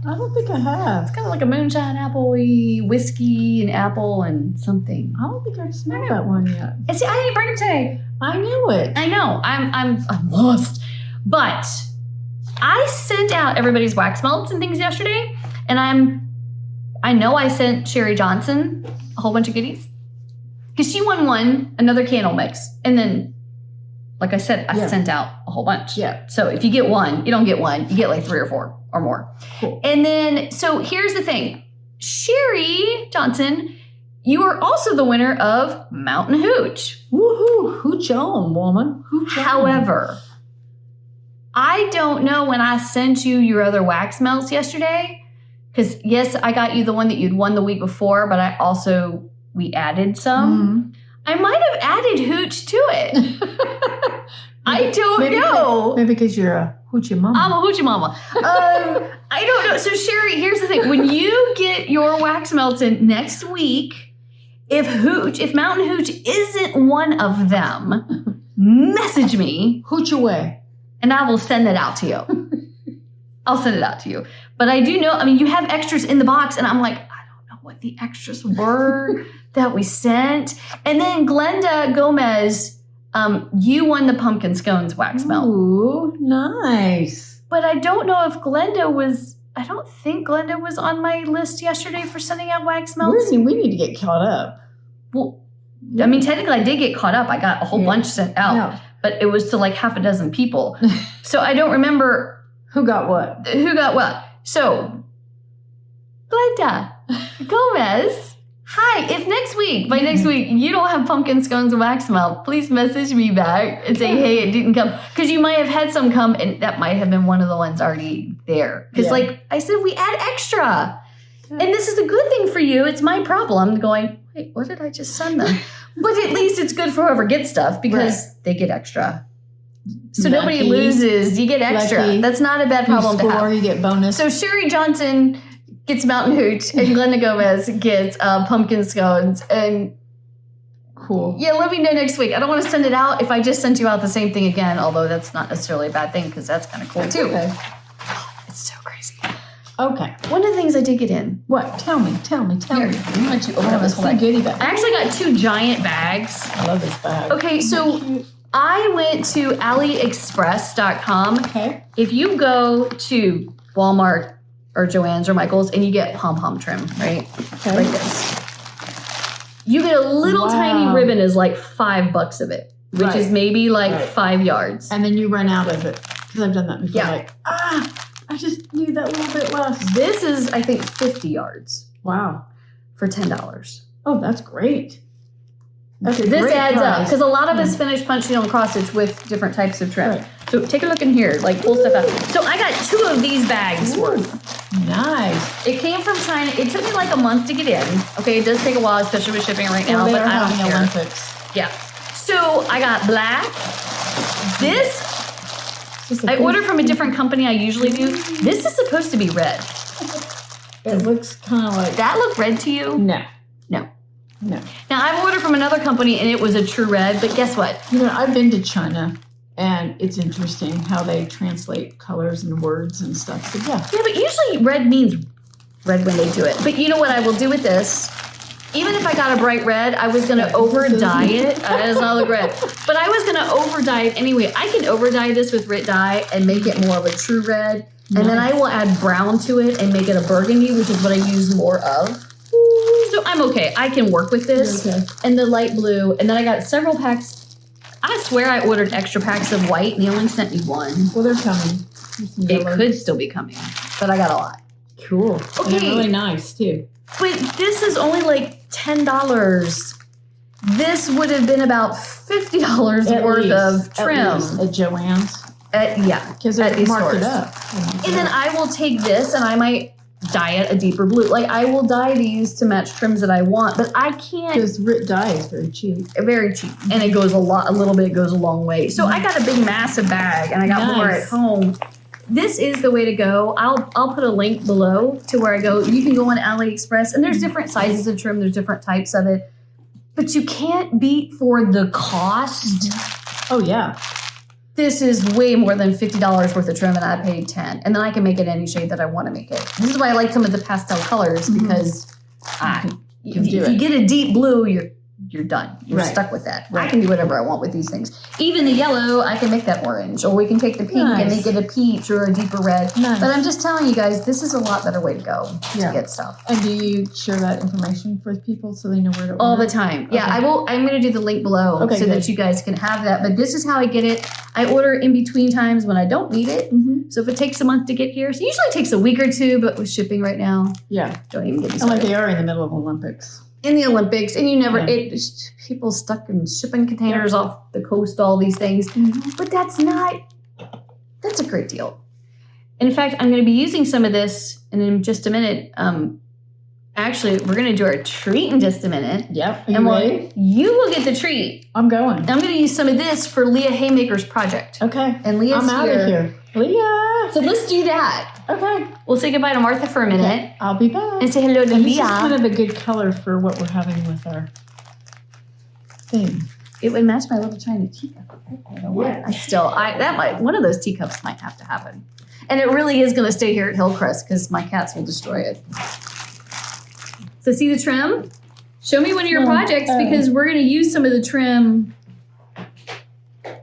I don't think I have. It's kind of like a moonshine apple-y, whiskey and apple and something. I don't think I've smelled that one yet. And see, I didn't bring it today. I knew it. I know. I'm lost. But I sent out everybody's wax melts and things yesterday, and I know I sent Sherry Johnson a whole bunch of goodies because she won another candle mix, and then, like I said, I sent out a whole bunch. Yeah. So if you get one, you don't get one. You get like 3 or 4 or more. Cool. And then, so here's the thing, Sherry Johnson, you are also the winner of Mountain Hooch. Woohoo! Hooch on, woman. Hooch on. However, I don't know when I sent you your other wax melts yesterday, because yes, I got you the one that you'd won the week before, but we added some. I might have added hooch to it. I don't know. Maybe because you're a hoochie mama. I'm a hoochie mama. I don't know. So Sherry, here's the thing. When you get your wax melts in next week, if Mountain Hooch isn't one of them, message me. Hooch away. And I will send it out to you. I'll send it out to you. But I do know, you have extras in the box, and I'm like, I don't know what the extras were that we sent. And then Glenda Gomez, you won the pumpkin scones wax melt. Ooh, nice. But I don't know if I don't think Glenda was on my list yesterday for sending out wax melts. We need to get caught up. Well, technically I did get caught up. I got a whole bunch sent out. Yeah. But it was to like half a dozen people. So I don't remember who got what. So, Glenda Gomez, hi. If by next week, you don't have pumpkin scones and wax melt, please message me back and say, hey, it didn't come. Because you might have had some come, and that might have been one of the ones already there. Because like I said, we add extra. And this is a good thing for you. It's my problem going, wait, what did I just send them? But at least it's good for whoever gets stuff because they get extra. So nobody loses. You get extra. Lucky. That's not a bad problem to have. You get bonus. So Sherry Johnson gets Mountain Hooch and Glenda Gomez gets pumpkin scones. And cool. Yeah, let me know next week. I don't want to send it out if I just sent you out the same thing again, although that's not necessarily a bad thing because that's kind of cool too. Okay. It's so crazy. Okay. One of the things I did get in. What? Tell me. Here, I'm going to let you open up this whole bag. Goodie bag. I actually got 2 giant bags. I love this bag. Okay, so I went to AliExpress.com. Okay. If you go to Walmart or Joann's or Michael's and you get pom-pom trim, right? Okay. Like this. You get a little tiny ribbon is like $5 of it, which is maybe like 5 yards. And then you run out of it. Because I've done that before. Yeah. Like, I just need that little bit less. This is, I think, 50 yards Wow. for $10. Oh, that's great. Okay, This great adds up price. because a lot of us finish punch needle and cross stitch with different types of trim. Right. So take a look in here, like pull stuff out. So I got 2 of these bags worth. Nice. It came from China. It took me like a month to get in. Okay, it does take a while, especially with shipping right now, Well, they but are I don't having care. Olympics. Yeah. So I got black. This I order from a different company I usually do. This is supposed to be red. It looks kind of like That look red to you? no. No. No. Now I've ordered from another company and it was a true red, but guess what? You know, I've been to China, and it's interesting how they translate colors and words and stuff. But yeah. Yeah, but usually red means red when they do it. But you know what I will do with this? Even if I got a bright red, I was going to over dye it. That does not look red. But I was going to over dye it anyway. I can over dye this with Rit dye and make it more of a true red. And then I will add brown to it and make it a burgundy, which is what I use more of. So I'm okay. I can work with this. Okay. And the light blue. And then I got several packs. I swear I ordered extra packs of white and they only sent me 1. Well, they're coming. It could still be coming, but I got a lot. Cool. Okay. And they're really nice too. But this is only like $10. This would have been about $50 worth of trim. At Joanne's. Yeah, Because at they these marked it stores. up. And then I will take this and I might dye it a deeper blue. Like I will dye these to match trims that I want, but I can't. Because Rit dye is very cheap. Very cheap, and it goes a little bit goes a long way. So I got a big massive bag, and I got more at home. This is the way to go. I'll put a link below to where I go. You can go on AliExpress, and there's different sizes of trim. There's different types of it, but you can't beat for the cost. Oh, yeah. This is way more than $50 worth of trim, and I paid $10. And then I can make it any shade that I want to make it. This is why I like some of the pastel colors because if you get a deep blue, you're done. You're stuck with that. I can do whatever I want with these things. Even the yellow, I can make that orange. Or we can take the pink and make it a peach or a deeper red. Nice. But I'm just telling you guys, this is a lot better way to go to get stuff. And do you share that information with people so they know where to order? All the time. Yeah, Okay. I'm going to do the link below so that you guys can have that. But this is how I get it. I order in between times when I don't need it. Mm-hmm. So if it takes a month to get here, so usually it takes a week or 2, but with shipping right now, Yeah. don't even get me And started. like they are in the middle of Olympics. In the Olympics, and you never, Yeah. people stuck in shipping containers off the coast, all these things. But that's a great deal. In fact, I'm going to be using some of this in just a minute. Actually, we're going to do our treat in just a minute. Yep. Are you ready? You will get the treat. I'm going. I'm going to use some of this for Leah Haymaker's project. Okay. And Leah's I'm out of here. Leah. So let's do that. Okay. We'll say goodbye to Martha for a minute. Okay. I'll be back. And say hello to And this Leah. is kind of a good color for what we're having with our thing. It would match my little China teacup. I don't know why. One of those teacups might have to happen. And it really is going to stay here at Hillcrest because my cats will destroy it. So see the trim? Show me one of your projects because we're going to use some of the trim,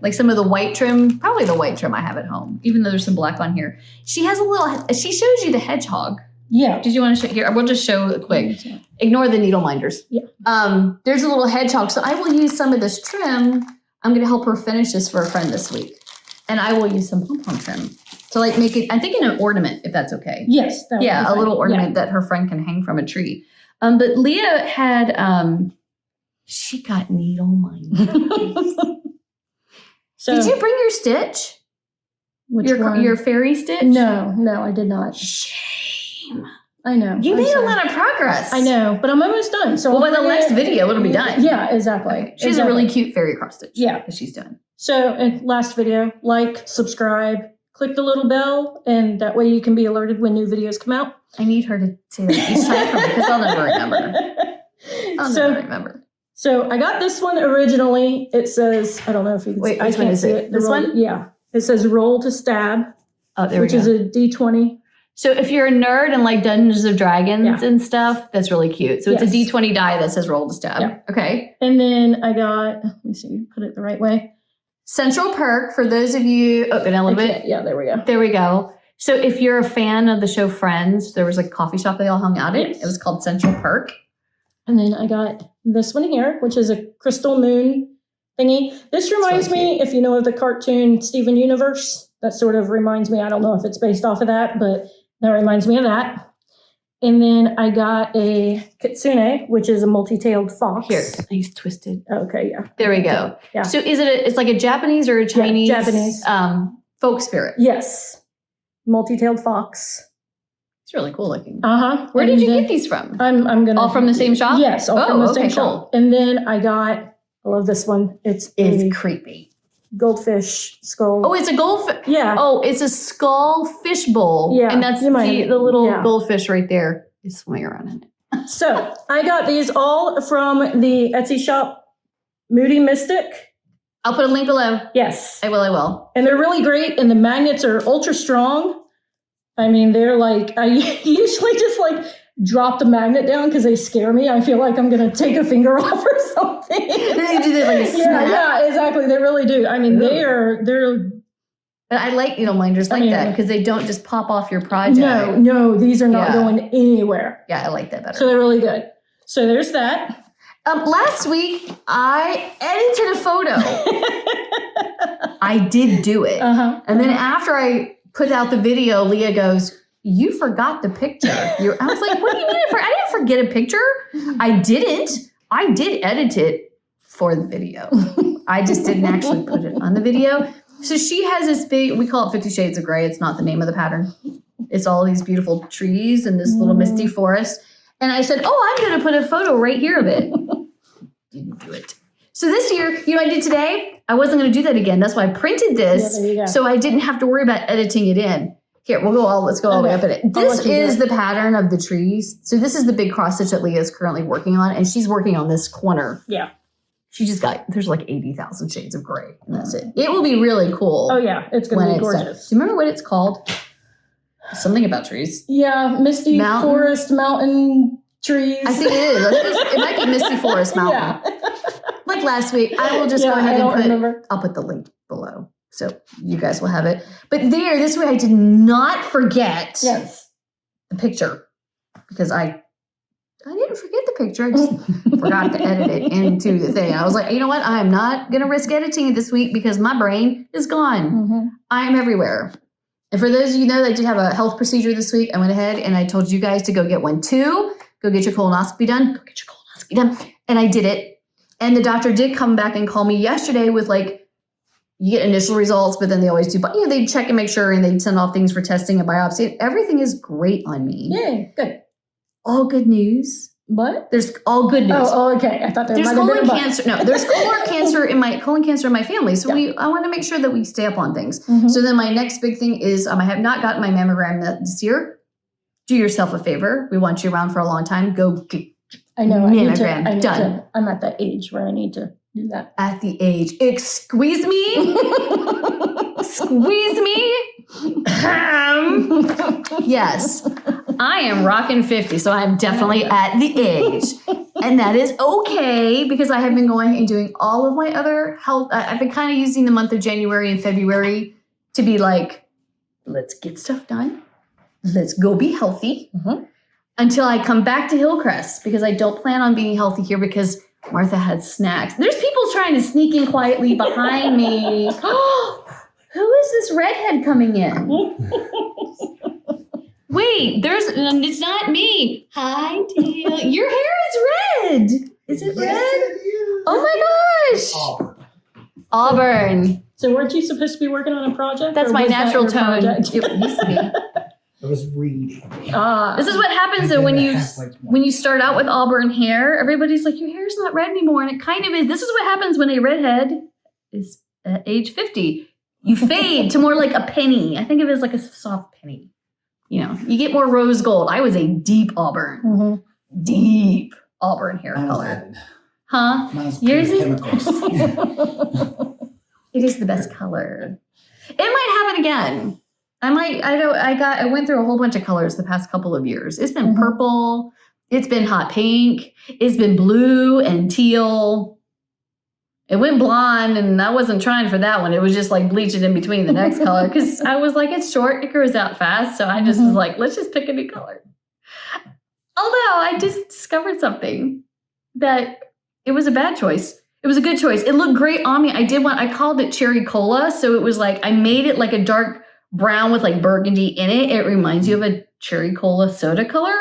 like some of the white trim, probably the white trim I have at home, even though there's some black on here. She shows you the hedgehog. Yeah. Did you want to show here? We'll just show it quick. Ignore the needle minders. Yeah. There's a little hedgehog. So I will use some of this trim. I'm going to help her finish this for a friend this week. And I will use some pom-pom trim to like make it, I'm thinking an ornament, if that's okay. Yes. Yeah, a little ornament that her friend can hang from a tree. But Leah had, she got needle minders. So Did you bring your stitch? which one? Your fairy stitch? No, I did not. Shame. I know. You I'm made sorry. a lot of progress. I know, but I'm almost done. So Well, by I'll the bring next it- video, it'll be done. Yeah, exactly. Okay. She has a really cute fairy cross stitch. Yeah. That she's done. So last video, like, subscribe, click the little bell, and that way you can be alerted when new videos come out. I need her to say that each time for me because I'll never remember. I'll never remember. So I got this one originally. It says, I don't know if you can Wait, see. which one is it? The This roll- one? Yeah. It says roll to stab, Oh, there we which go. is a D20. So if you're a nerd and like Dungeons of Dragons and stuff, that's really cute. So it's a Yes. D20 die that says roll to stab. Yeah. Okay. And then I got, let me see, put it the right way. Central Perk, for those of you, go down a little bit. Okay, yeah, there we go. There we go. So if you're a fan of the show Friends, there was a coffee shop they all hung out in. Yes. It was called Central Perk. And then I got this one here, which is a crystal moon thingy. This reminds really me, if you know of the cartoon Steven Universe, that sort of reminds me. I don't know if it's based off of that, but that reminds me of that. And then I got a kitsune, which is a multi-tailed fox. Here, he's twisted. Okay, yeah. There we go. Yeah. So is it? It's like a Japanese or a Chinese? Japanese. Folk spirit. Yes. Multi-tailed fox. It's really cool looking. Uh-huh. Where did you get these from? I'm gonna All from the same shop? Yes, all from the same cool. shop. And then I love this one. It's Creepy. goldfish skull. Oh, it's a goldfish. Yeah. Oh, it's a skull fish bowl. Yeah, And that's you might- the little yeah. goldfish right there is swimming around in it. So I got these all from the Etsy shop, Moody Mystic. I'll put a link below. Yes. I will. And they're really great. And the magnets are ultra strong. I mean, they're like, I usually just like drop the magnet down because they scare me. I feel like I'm going to take a finger off or something. They do that like a snap. Yeah, exactly. They really do. I mean, they're And I like needle minders like that because they don't just pop off your project. no, these are not Yeah. going anywhere. Yeah, I like that better. So they're really good. So there's that. Last week, I edited a photo. I did do it. Uh-huh. And then after I put out the video, Leah goes, "You forgot the picture." I was like, "What do you mean? I didn't forget a picture. I didn't. I did edit it for the video. I just didn't actually put it on the video." So she has this big, we call it 50 Shades of Grey. It's not the name of the pattern. It's all these beautiful trees and this little misty forest. And I said, "Oh, I'm going to put a photo right here of it." Didn't do it. So this year, you know what I did today? I wasn't going to do that again. That's why I printed this. Yeah, there you go. So I didn't have to worry about editing it in. Here, let's go all the way up at it. I'll This let you do is it. the pattern of the trees. So this is the big cross stitch that Leah is currently working on. And she's working on this corner. Yeah. She just there's like 80,000 shades of gray. And that's it. It will be really cool. Oh, yeah. It's going to be done. gorgeous. Do you remember what it's called? Something about trees. Yeah. Misty Mountain? forest, mountain trees. I think it is. It might be Misty Forest Mountain. Yeah. Like last week, I will just go I ahead don't and remember. I'll put the link below. So you guys will have it. But this way I did not forget Yes. the picture because I didn't forget the picture. I just forgot to edit it into the thing. I was like, you know what? I'm not going to risk editing it this week because my brain is gone. Mm-hmm. I am everywhere. And for those of you who know, I did have a health procedure this week. I went ahead and I told you guys to go get one too. Go get your colonoscopy done. Go get your colonoscopy done. And I did it. And the doctor did come back and call me yesterday with you get initial results, but then they always do, they check and make sure and they send off things for testing and biopsy. And everything is great on me. Yay. Good. All good news. What? There's all good news. Oh, okay. I thought there There's might have been colon a but. cancer. No, there's colon cancer in my family. So Yeah. I want to make sure that we stay up on things. Mhm. So then my next big thing is I have not gotten my mammogram this year. Do yourself a favor. We want you around for a long time. Go get I know. I need to. Mammogram. Done. I'm at that age where I need to do that. at the age. Squeeze me. Squeeze me. Yes. I am rocking 50, so I'm definitely at the age. And that is okay because I have been going and doing all of my other health. I've been kind of using the month of January and February to be like, let's get stuff done. Let's go be healthy until I come back to Hillcrest because I don't plan on being healthy here because Martha had snacks. There's people trying to sneak in quietly behind me. Who is this redhead coming in? Wait, it's not me. Hi, Dale. Your hair is red. Is it red? Oh my gosh. Auburn. So weren't you supposed to be working on a project? That's or my was that natural your tone. project? It used to be. I was reading. This is what happens though when you start out with auburn hair. Everybody's like, your hair's not red anymore, and it kind of is. This is what happens when a redhead is at age 50. You fade to more like a penny. I think of it as like a soft penny. You get more rose gold. I was a deep auburn, deep auburn hair color. Huh? Yours is. It is the best color. It might happen again. I went through a whole bunch of colors the past couple of years. It's been purple. It's been hot pink. It's been blue and teal. It went blonde, and I wasn't trying for that one. It was just like bleach it in between the next color because I was like, it's short. It grows out fast. So I just was like, let's just pick a new color. Although I just discovered something that it was a bad choice. It was a good choice. It looked great on me. I called it cherry cola. So it was like, I made it like a dark brown with like burgundy in it. It reminds you of a cherry cola soda color.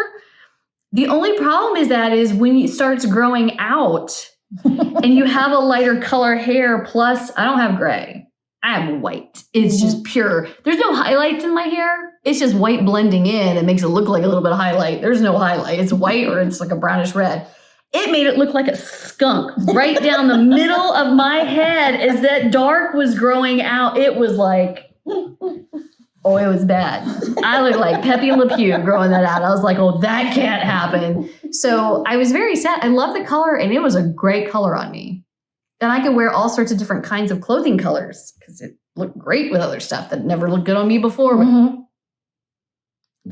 The only problem is when it starts growing out and you have a lighter color hair, plus I don't have gray. I have white. It's just pure. There's no highlights in my hair. It's just white blending in. It makes it look like a little bit of highlight. There's no highlight. It's white or it's like a brownish red. It made it look like a skunk right down the middle of my head as that dark was growing out. It was like, oh, it was bad. I looked like Pepe Le Pew growing that out. I was like, oh, that can't happen. So I was very sad. I love the color, and it was a great color on me. And I could wear all sorts of different kinds of clothing colors because it looked great with other stuff that never looked good on me before. Can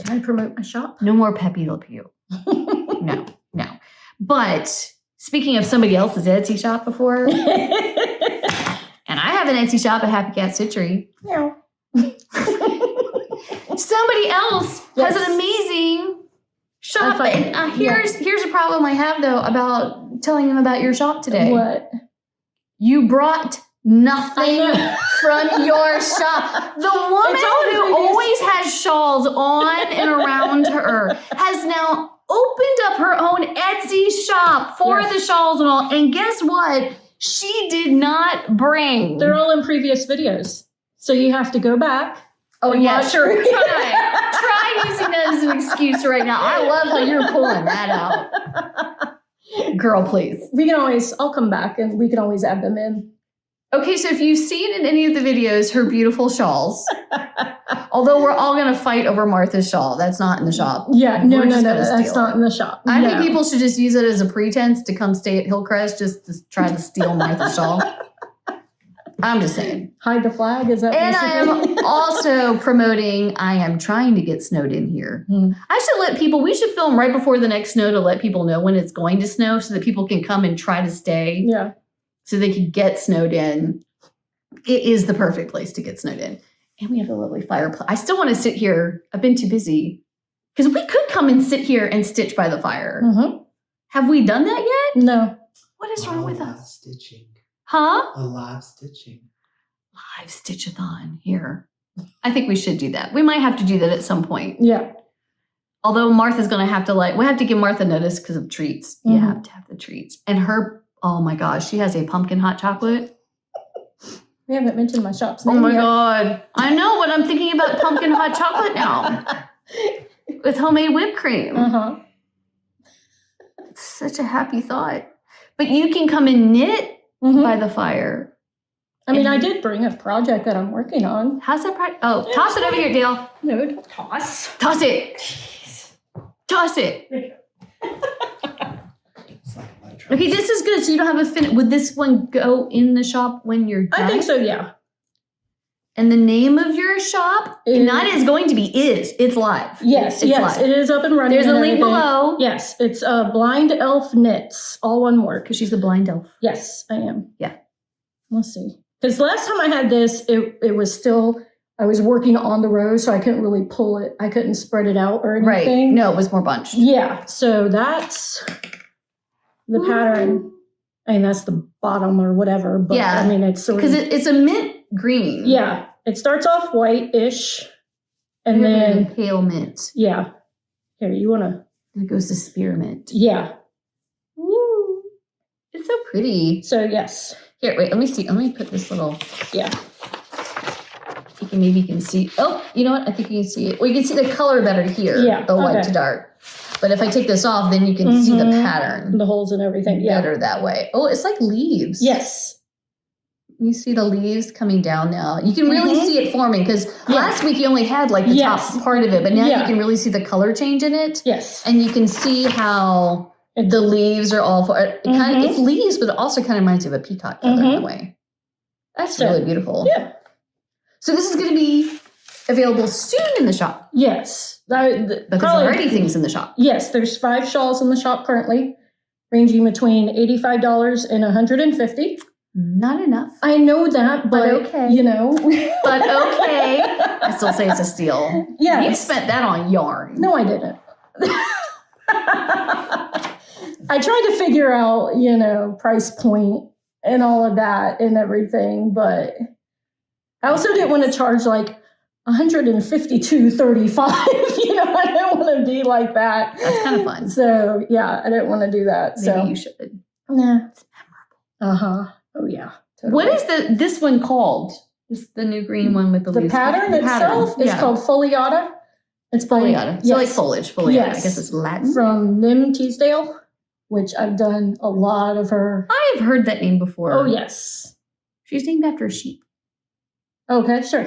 I promote my shop? No more Pepe Le Pew. No. But speaking of somebody else's Etsy shop before, and I have an Etsy shop at Happy Cat Stitchery. Yeah. Somebody else has an amazing shop. And here's a problem I have, though, about telling them about your shop today. What? You brought nothing from your shop. The woman who always has shawls on and around her has now opened up her own Etsy shop for the shawls and all. And guess what? She did not bring. They're all in previous videos. So you have to go back. Oh, yeah, sure. Try using that as an excuse right now. I love how you're pulling that out. Girl, please. I'll come back and we can always add them in. Okay, so if you've seen in any of the videos her beautiful shawls, although we're all going to fight over Martha's shawl, that's not in the shop. Yeah, no, that's not in the shop. I think people should just use it as a pretense to come stay at Hillcrest just to try to steal Martha's shawl. I'm just saying. Hide the flag, is that And basically? I am also promoting, I am trying to get snowed in here. I should we should film right before the next snow to let people know when it's going to snow so that people can come and try to stay. Yeah. So they can get snowed in. It is the perfect place to get snowed in. And we have a lovely fireplace. I still want to sit here. I've been too busy. Because we could come and sit here and stitch by the fire. Have we done that yet? No. What is wrong with us? Stitching. Huh? A live stitching. Live stitch-a-thon here. I think we should do that. We might have to do that at some point. Yeah. Although Martha's going to have to we have to give Martha notice because of treats. You have to have the treats. And oh my gosh, she has a pumpkin hot chocolate. We haven't mentioned my shop's Oh name my yet. God. I know, but I'm thinking about pumpkin hot chocolate now. With homemade whipped cream. It's such a happy thought. But you can come and knit by the fire. I mean, I did bring a project that I'm working on. How's that project? Oh, toss it over here, Dale. No, don't toss. Toss it. Toss it. Okay, this is good. So you don't have a fin. Would this one go in the shop when you're done? I think so, yeah. And the name of your shop, not is going to be It's live. Yes, it's live. It is up and running. There's a link everything. below. Yes, it's Blind Elf Knits, all one word. Because she's the blind elf. Yes, I am. Yeah. Let's see. Because last time I had this, it was still, I was working on the row, so I couldn't really pull it. I couldn't spread it out or anything. Right. No, it was more bunched. Yeah, so that's the pattern. I mean, that's the bottom or whatever. But Yeah. I mean, it's sort Because of, it's a mint green. yeah, it starts off white-ish. And Really then, pale mint. yeah. Here, you want to, And it goes to spearmint. yeah. Woo. It's so pretty. So, yes. Here, wait, let me see. Let me put this little, Yeah. maybe you can see. Oh, you know what? I think you can see it. Well, you can see the color better here. Yeah, The white okay. to dark. But if I take this off, then you can see the pattern The holes and everything. Yeah. better that way. Oh, it's like leaves. Yes. You see the leaves coming down now. You can really see it forming because last week you only had like the Yes. top part of it, but now Yeah. you can really see the color change in it. Yes. And you can see how the leaves are all it's leaves, but it also kind of reminds you of a peacock feather in a way. That's So, really beautiful. Yeah. So this is going to be available soon in the shop. Yes. But there's already things in the shop. Yes, there's 5 shawls in the shop currently, ranging between $85 and $150. Not enough. I know that, but okay. you know. But okay. I still say it's a steal. Yeah. You spent that on yarn. No, I didn't. I tried to figure out, price point and all of that and everything, but I also didn't want to charge like 152.35. You know, I didn't want to be like that. That's kind of fun. So yeah, I didn't want to do that. Maybe So you should. yeah. Uh-huh. Oh yeah. Totally. What is this one called? This the new green one with the The leaves. pattern The itself is called foliata. It's by foliata. So like foliage. Foliata. Yes. I guess it's Latin. From Nim Teasdale, which I've done a lot of her. I've heard that name before. Oh yes. She's named after a sheep. Okay, sure.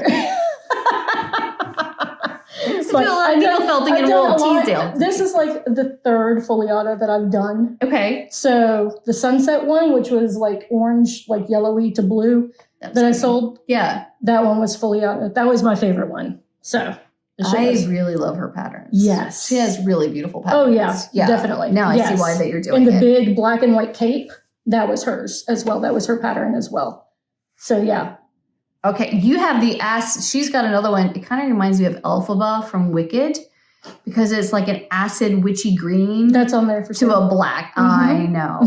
But needle felting in Old Teasdale. This is like the third foliata that I've done. Okay. So the sunset one, which was like orange, like yellowy to blue, that I sold. Yeah. That one was foliata. That was my favorite one. So I really love her patterns. Yes. She has really beautiful patterns. Oh yeah, definitely. Now I see why that you're doing and the it. big black and white cape, that was hers as well. That was her pattern as well. So yeah. Okay, you have the she's got another one. It kind of reminds me of Elphaba from Wicked because it's like an acid witchy green. That's on there for to a black. I know.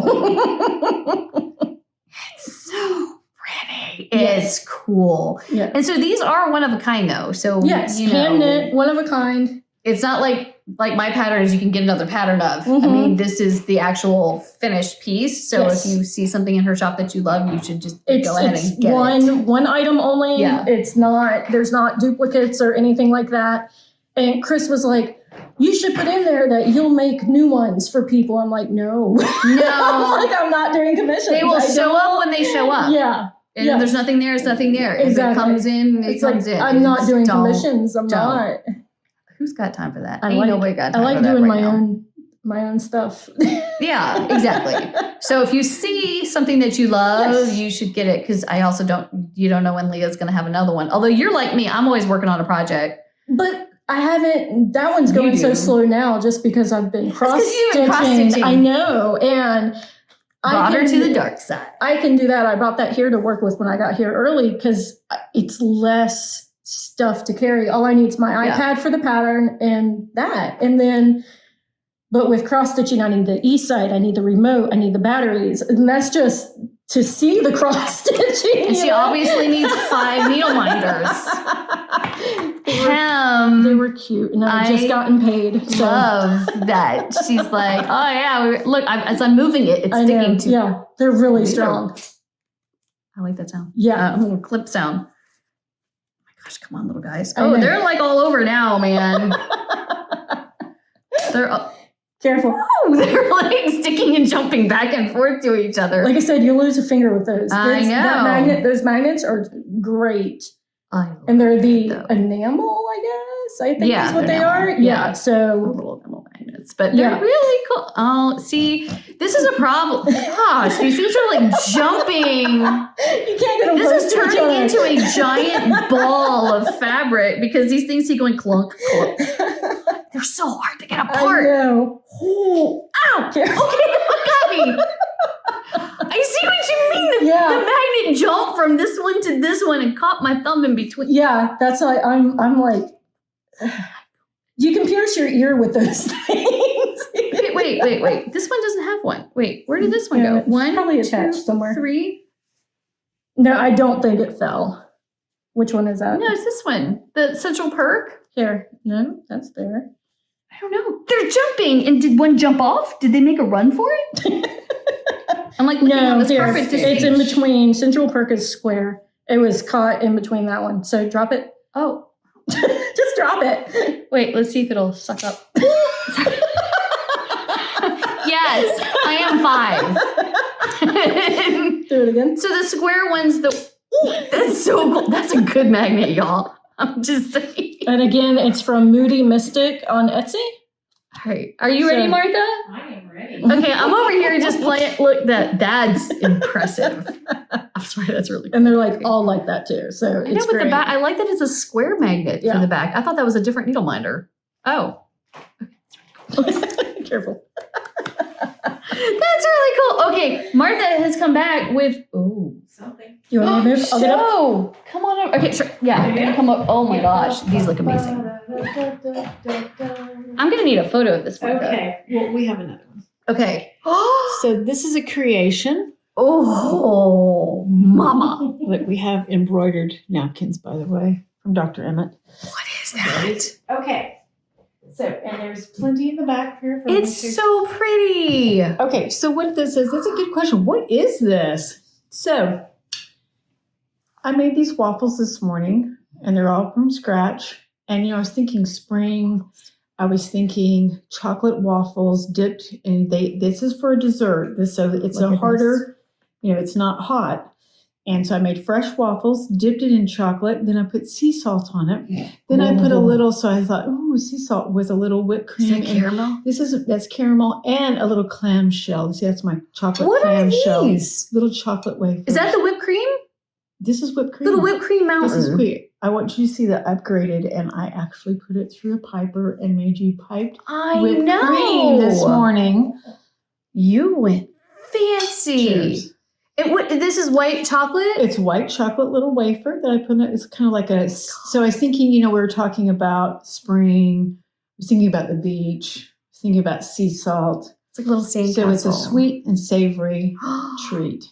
It's so pretty. It's cool. Yeah. And so these are one of a kind though. So yes, you know, hand knit, one of a kind. It's not like my patterns you can get another pattern of. Mm-hmm. I mean, this is the actual finished piece. So Yes. if you see something in her shop that you love, you should just go ahead and get it. One item only. Yeah. There's not duplicates or anything like that. And Chris was like, you should put in there that you'll make new ones for people. I'm like, no. No. Like I'm not doing commissions. They will show up when they show up. Yeah. And if there's nothing there, it's nothing there. Exactly. If it comes in, it It's comes like, in. I'm not doing Don't- commissions. I'm not. Who's got time for that? I Ain't like, nobody got I time like for that doing right now. my own stuff. Yeah, exactly. So if you see something that you love, Yes. you should get it because I also you don't know when Leah's going to have another one. Although you're like me, I'm always working on a project. But I haven't, that one's going so slow now just because I've been cross-stitching. cross-stitching. I know. And Brought her to the dark side. I can do that. I brought that here to work with when I got here early because it's less stuff to carry. All I need is my iPad for the pattern and that. And then, but with cross stitching, I need the e-side, I need the remote, I need the batteries. And that's just to see the cross stitching. And she obviously needs 5 needle minders. They were cute. And I just gotten paid. So. Love that. She's like, oh yeah, look, as I'm moving it, it's sticking to. Yeah, they're really strong. I like that sound. Yeah. A little clip sound. Gosh, come on, little guys. I know. They're like all over now, man. They're careful. They're like sticking and jumping back and forth to each other. Like I said, you lose a finger with those. I know. Those magnets are great. And they're the enamel, I guess. I think is what they are. Yeah. So little enamel magnets, but they're really cool. Oh, see, this is a problem. Gosh, these things are like jumping. You can't get them. This is turning into a giant ball of fabric because these things keep going clunk, clunk. They're so hard to get apart. I know. Oh, ow! Okay, that got me. I see what you mean. The magnet jumped from this one to this one and caught my thumb in between. Yeah, that's why I'm like, you can pierce your ear with those things. Wait. This one doesn't have one. Wait, where did this one go? One, probably attached somewhere. 3. No, I don't think it fell. Which one is that? No, it's this one. The Central Perk. Here. No, that's there. I don't know. They're jumping. And did one jump off? Did they make a run for it? I'm like looking on this carpet to it's see. in between. Central Perk is square. It was caught in between that one. So drop it. Oh. Just drop it. Wait, let's see if it'll suck up. Yes, I am 5. Do it again. So the square one's that's so cool. That's a good magnet, y'all. I'm just saying. And again, it's from Moody Mystic on Etsy. All right. Are you ready, Martha? I am ready. Okay, I'm over here just playing. Look, that's impressive. I'm sorry, that's really cool. And they're like all like that too. So I know, it's but great. the back, I like that it's a square magnet for the back. I thought that was a different needle minder. Oh. Careful. That's really cool. Okay, Martha has come back with Something. You want me to move? I'll get up. Joe, come on over. Okay, sure. Yeah, I'm gonna come up. Oh my gosh, these look amazing. I'm gonna need a photo of this, Martha. Okay. Well, we have another one. Okay. So this is a creation. Oh, mama. Look, we have embroidered napkins, by the way, from Dr. Emmett. What is that? Okay. So, and there's plenty in the back here. For It's so pretty. Okay, so what this is, that's a good question. What is this? So, I made these waffles this morning, and they're all from scratch. And, I was thinking spring. I was thinking chocolate waffles dipped, and this is for a dessert. So it's Look a at harder, it's not hot. And so I made fresh waffles, dipped it in chocolate, then I put sea salt on it. Then I put a little, so I thought, ooh, sea salt with a little whipped Is cream. that And caramel? that's caramel and a little clamshell. See, that's my chocolate What are clamshell. these? Little chocolate wafers. Is that the whipped cream? This is whipped cream. Little whipped cream mountain. This is sweet. I want you to see the upgraded, and I actually put it through a piper and made you piped I whipped know. cream this morning. You went fancy. Cheers. And what? This is white chocolate. It's white chocolate little wafer that I put in it. It's kind of like so I was thinking, we were talking about spring. I was thinking about the beach. I was thinking about sea salt. It's like a little sandcastle. So it's a sweet and savory treat.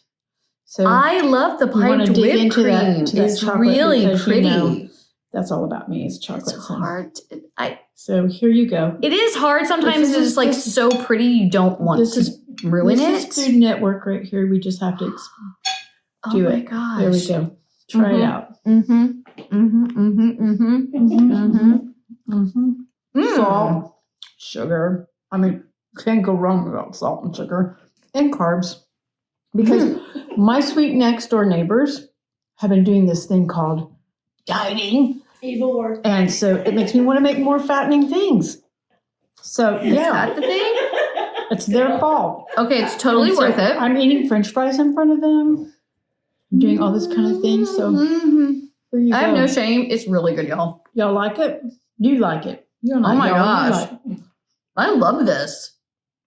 So I love the wanna piped dig whipped into cream. that It's chocolate really because, pretty. that's all about me is chocolate. It's So- hard. So here you go. It is hard sometimes. This It's is- just like this- so pretty. You don't want This to is ruin this it. is Food Network right here. We just have to do oh my it. gosh. There we go. Try it Mhm. out. Mm-hmm. Mm-hmm. Mm-hmm. Mm-hmm. Mm-hmm. Salt, sugar. I mean, can't go wrong without salt and sugar and carbs. Because my sweet next door neighbors have been doing this thing called dieting. Evil word. And so it makes me want to make more fattening things. So Is that the thing? it's their fault. Okay, it's totally And so worth it. I'm eating French fries in front of them. I'm doing all this kind of thing. So Mhm. here you I have go. no shame. It's really good, y'all. Y'all like it? You like it? You don't Oh like my y'all, you gosh. like- I love this.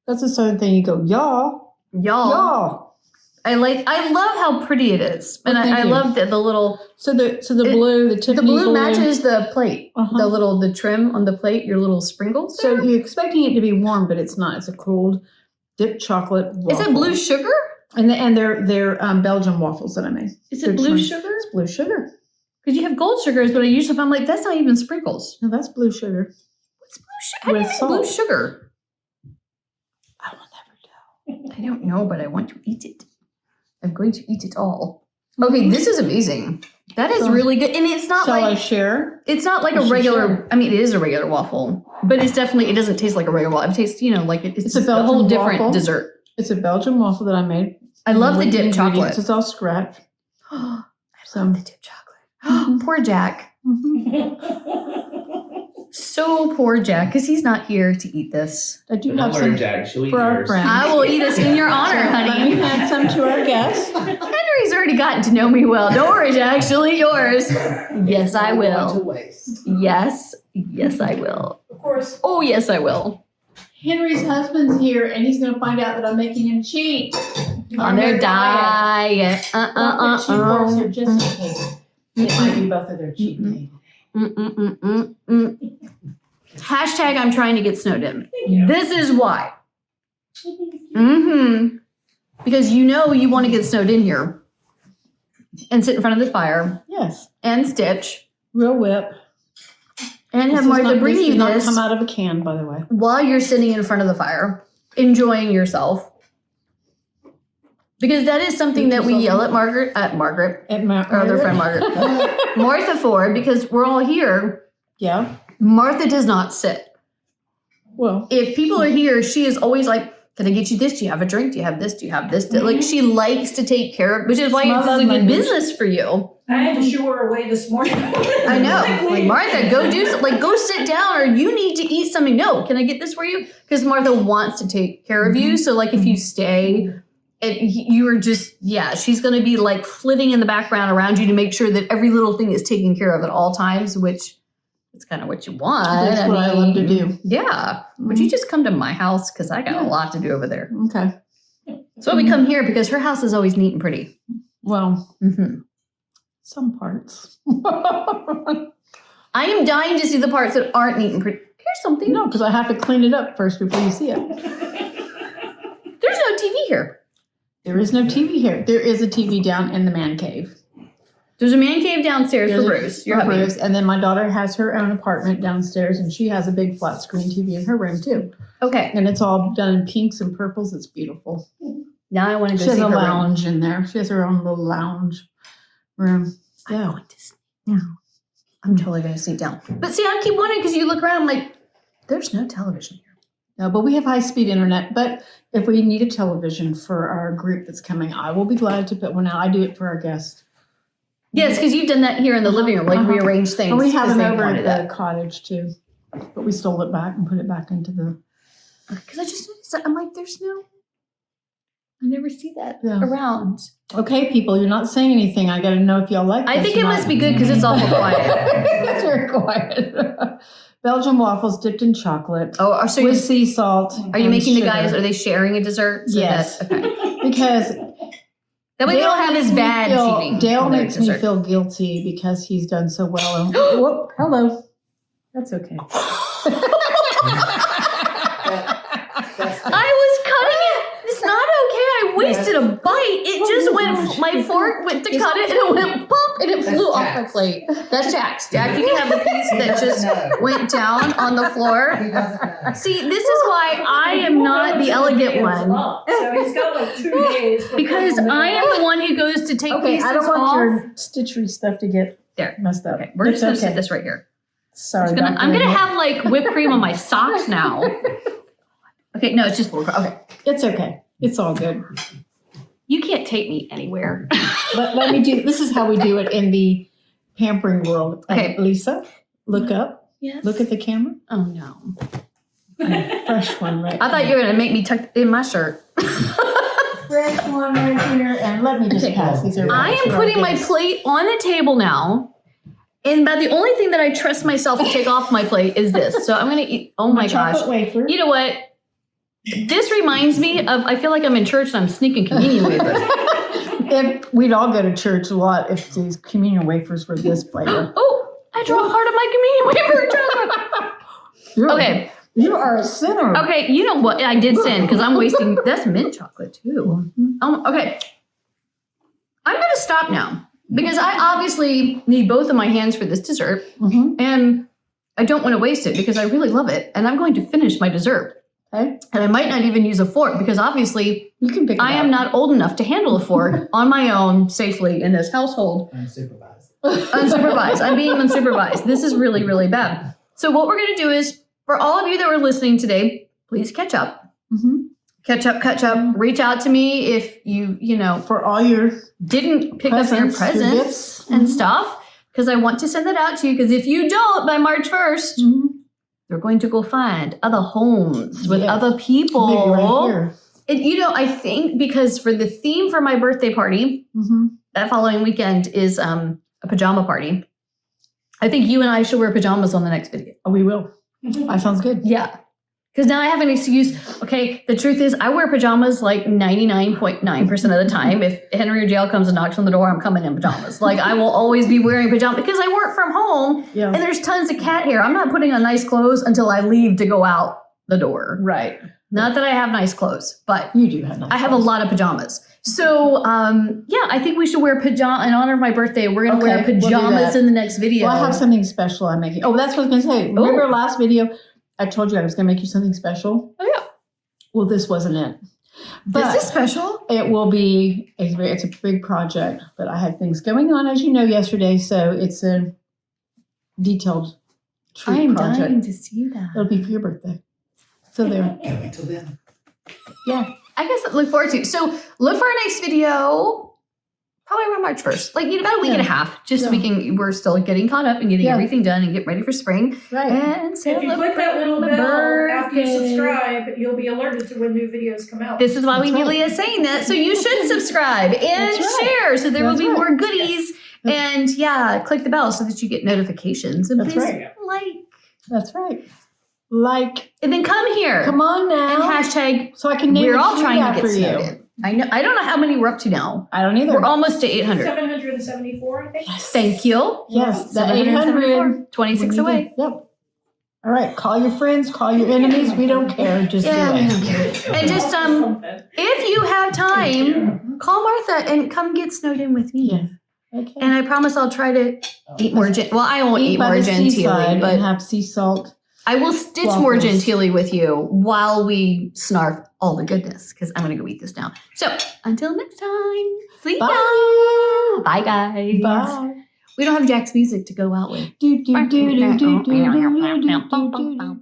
That's the southern thing. You go, y'all, Y'all. I love how pretty it is. And Oh, thank I you. love the little So the blue, the the Tiffany blue matches the plate. Uh-huh. The trim on the plate, your little sprinkles. So there. you're expecting it to be warm, but it's not. It's a cold dipped chocolate waffle. Is it blue sugar? And they're Belgian waffles that I made. Is They're it blue trim- sugar? It's blue sugar. Because you have gold sugars, but I usually I'm like, that's not even sprinkles. No, that's blue sugar. What's blue sugar? How do you With make blue salt. sugar? I will never I don't know, but I want to eat it. I'm going to eat it all. Okay, this is amazing. That is So- really good. And it's not Shall I like share? it's not like You a should regular share. I mean it is a regular waffle, but it's definitely it doesn't taste like a regular waffle. It tastes, like it's It's a a whole Belgian different waffle. dessert. It's a Belgian waffle that I made. I love the With dipped ingredients. chocolate. It's all scratch. I So- love the dipped chocolate. Poor Jack. So poor Jack, because he's not here to eat this. I do Don't have worry, some Jack. She'll eat for our yours. friends. I will eat this in your honor, Let me honey. add some to our guests. Henry's already gotten to know me well. Don't worry, Jack. She'll eat yours. Yes, I To will. waste. Yes, I will. Of course, Oh, yes, I will. Henry's husband's here, and he's going to find out that I'm making him cheat On their diet. Not that cheat forks are just in case. It might be both of their cheat days. Hashtag I'm trying to get snowed in. This is why. Because you want to get snowed in here and sit in front of the fire Yes, and stitch real whip. and have This Martha did bring you not this come out of a can, by the way. while you're sitting in front of the fire, enjoying yourself. Because that is something that we yell at Margaret, our other friend Margaret, Martha for, because we're all here. Yeah. Martha does not sit. Well, If people are here, she is always like, can I get you this? Do you have a drink? Do you have this? Do you have this? Like she likes to take care of, which is why Small it's a love good language. business for you. I had to shoo her away this morning. I know. Like Martha, go do something. Like go sit down, or you need to eat something. No, can I get this for you? Because Martha wants to take care of you. So like if you stay, you are just she's going to be like flitting in the background around you to make sure that every little thing is taken care of at all times, which is kind of what you want. that's what I love to do. Yeah. Would you just come to my house? Because I got a lot to do over there. Okay. So we come here because her house is always neat and pretty. Well, Mm-hmm. some parts. I am dying to see the parts that aren't neat and pretty. Here's something. No, because I have to clean it up first before you see it. There's no TV here. There is no TV here. There is a TV down in the man cave. There's a man cave downstairs for Bruce. Your hubby. Bruce, and then my daughter has her own apartment downstairs, and she has a big flat screen TV in her room too. Okay. And it's all done in pinks and purples. It's beautiful. Now I want to go She has see a her room. lounge in there. She has her own little lounge room. I'm Yeah. going to sleep down. I'm totally going to sleep down. But see, I keep wondering because you look around, I'm like, there's no television here. No, but we have high-speed internet. But if we need a television for our group that's coming, I will be glad to put one out. I do it for our guests. Yes, because you've done that here in the living room, like rearrange things. And we have 'cause it they over wanted at the cottage too. But we stole it back and put it back into the... Because I just noticed that. I'm like, there's no... I never see that Yeah. around. Okay, people, you're not saying anything. I got to know if y'all like this I think or it not. must be good because it's awful quiet. It's very quiet. Belgian waffles dipped in chocolate Oh, so with you, sea salt. are you and making the sugar. guys, are they sharing a dessert? So Yes. that- okay. Because That way they don't have makes this me bad feel- cheating. Dale on their makes me dessert. feel guilty because he's done so well. And, whoop, hello. That's okay. I was cutting it. It's not okay. I wasted a bite. It just went, my fork went to cut it and it went pop and it flew off my plate. That's Jack's. Jack, you can have the piece that just went down on the floor. See, this is why I am not the elegant one. So he's got like 2 days. before Because he'll I know. am the one who goes to take Okay, pieces I don't want off. your stitchery stuff to get There. messed up. Okay, we're just gonna It's set this right here. Sorry. I'm gonna Dr. have like whipped cream on my socks now. Okay, no, it's just bull crap. Okay, It's okay. It's all good. you can't take me anywhere. Let me do, this is how we do it in the pampering world. Okay. Lisa, look up. Yes. Look at the camera. Oh no! Fresh one right I thought you were gonna make me tuck in my shirt. Fresh one right here. And let me just Okay. pass these around. I am to our putting my guests. plate on the table now. And by the only thing that I trust myself to take off my plate is this. So I'm gonna eat. Oh my gosh! chocolate wafer. You know what? This reminds me of. I feel like I'm in church and I'm sneaking communion wafers. If we'd all go to church a lot if these communion wafers were this flavor. Oh, I dropped part of my communion wafer. Okay. You are a sinner. Okay, you know what? I did sin because I'm wasting. That's mint chocolate too. Okay. I'm going to stop now because I obviously need both of my hands for this dessert, Mm-hmm. and I don't want to waste it because I really love it, and I'm going to finish my dessert. Okay. And I might not even use a fork because obviously You can pick it I up. am not old enough to handle a fork on my own safely in this household. Unsupervised. Unsupervised. I'm being unsupervised. This is really, really bad. So what we're going to do is, for all of you that were listening today, please catch up. Mhm. Catch up. Reach out to me if you know, For all your didn't pick up your presents gifts. and stuff, because I want to send that out to you. Because if you don't by March 1st, Mhm. they're going to go find other homes with Yes. other people. Maybe right here. And, I think because for the theme for my birthday party, Mhm. that following weekend is a pajama party. I think you and I should wear pajamas on the next video. Oh, we will. That sounds good. Yeah. Because now I have an excuse. Okay, the truth is I wear pajamas like 99.9% of the time. If Henry or Jail comes and knocks on the door, I'm coming in pajamas. Like I will always be wearing pajamas because I work from home Yeah. and there's tons of cat hair. I'm not putting on nice clothes until I leave to go out the door. Right. Not that I have nice clothes, but You do have nice I have a lot of pajamas. So, I think we should wear pajama in honor of my birthday. We're going to wear Okay, we'll do pajamas that. in the next video. Well, I have something special I'm making. Oh, that's what I was going to say. Remember last video, I told you I was going to make you something special? Oh, yeah. Well, this wasn't it. But This is special. it will be, it's a big project, but I had things going on, as you know, yesterday. So it's a detailed I treat am project. dying to see that. It'll be for your birthday. So there. Can't wait till then. Yeah. I guess I look forward to. So look for our next video, probably around March 1st, like about a week and a half, just so we're still getting caught up and getting everything done and get ready for spring. Right. And If you click that little bell after you subscribe, you'll be alerted to when new videos come out. This is why we That's need right. Leah saying that. So you should subscribe and That's right. share so there will That's be right. more goodies. And click the bell so that you get notifications. And That's please right. like. That's right. Like, And then come here. come on And now. hashtag, So I can name we're a all treat trying to after get you. snowed in. I don't know how many we're up to now. I don't either. We're almost to 800. 774, I think. Thank you. Yes, the 774, 800. 26 We need away. to- Yep. All right. Call your friends. Call your enemies. We don't care. Just Yeah, do we it. don't care. And just if you have time, call Martha and come get snowed in with me. Yeah. Okay. And I promise I'll try to eat more. Well, I won't eat by more the seaside genteelly, but and have sea salt. I will stitch more waffles. genteelly with you while we snarf all the goodness, because I'm going to go eat this now. So until next time, see ya. Bye. Bye, guys. Bye. We don't have Jack's music to go out with. Do, do, do, do, do, do, do, do, do, do, do.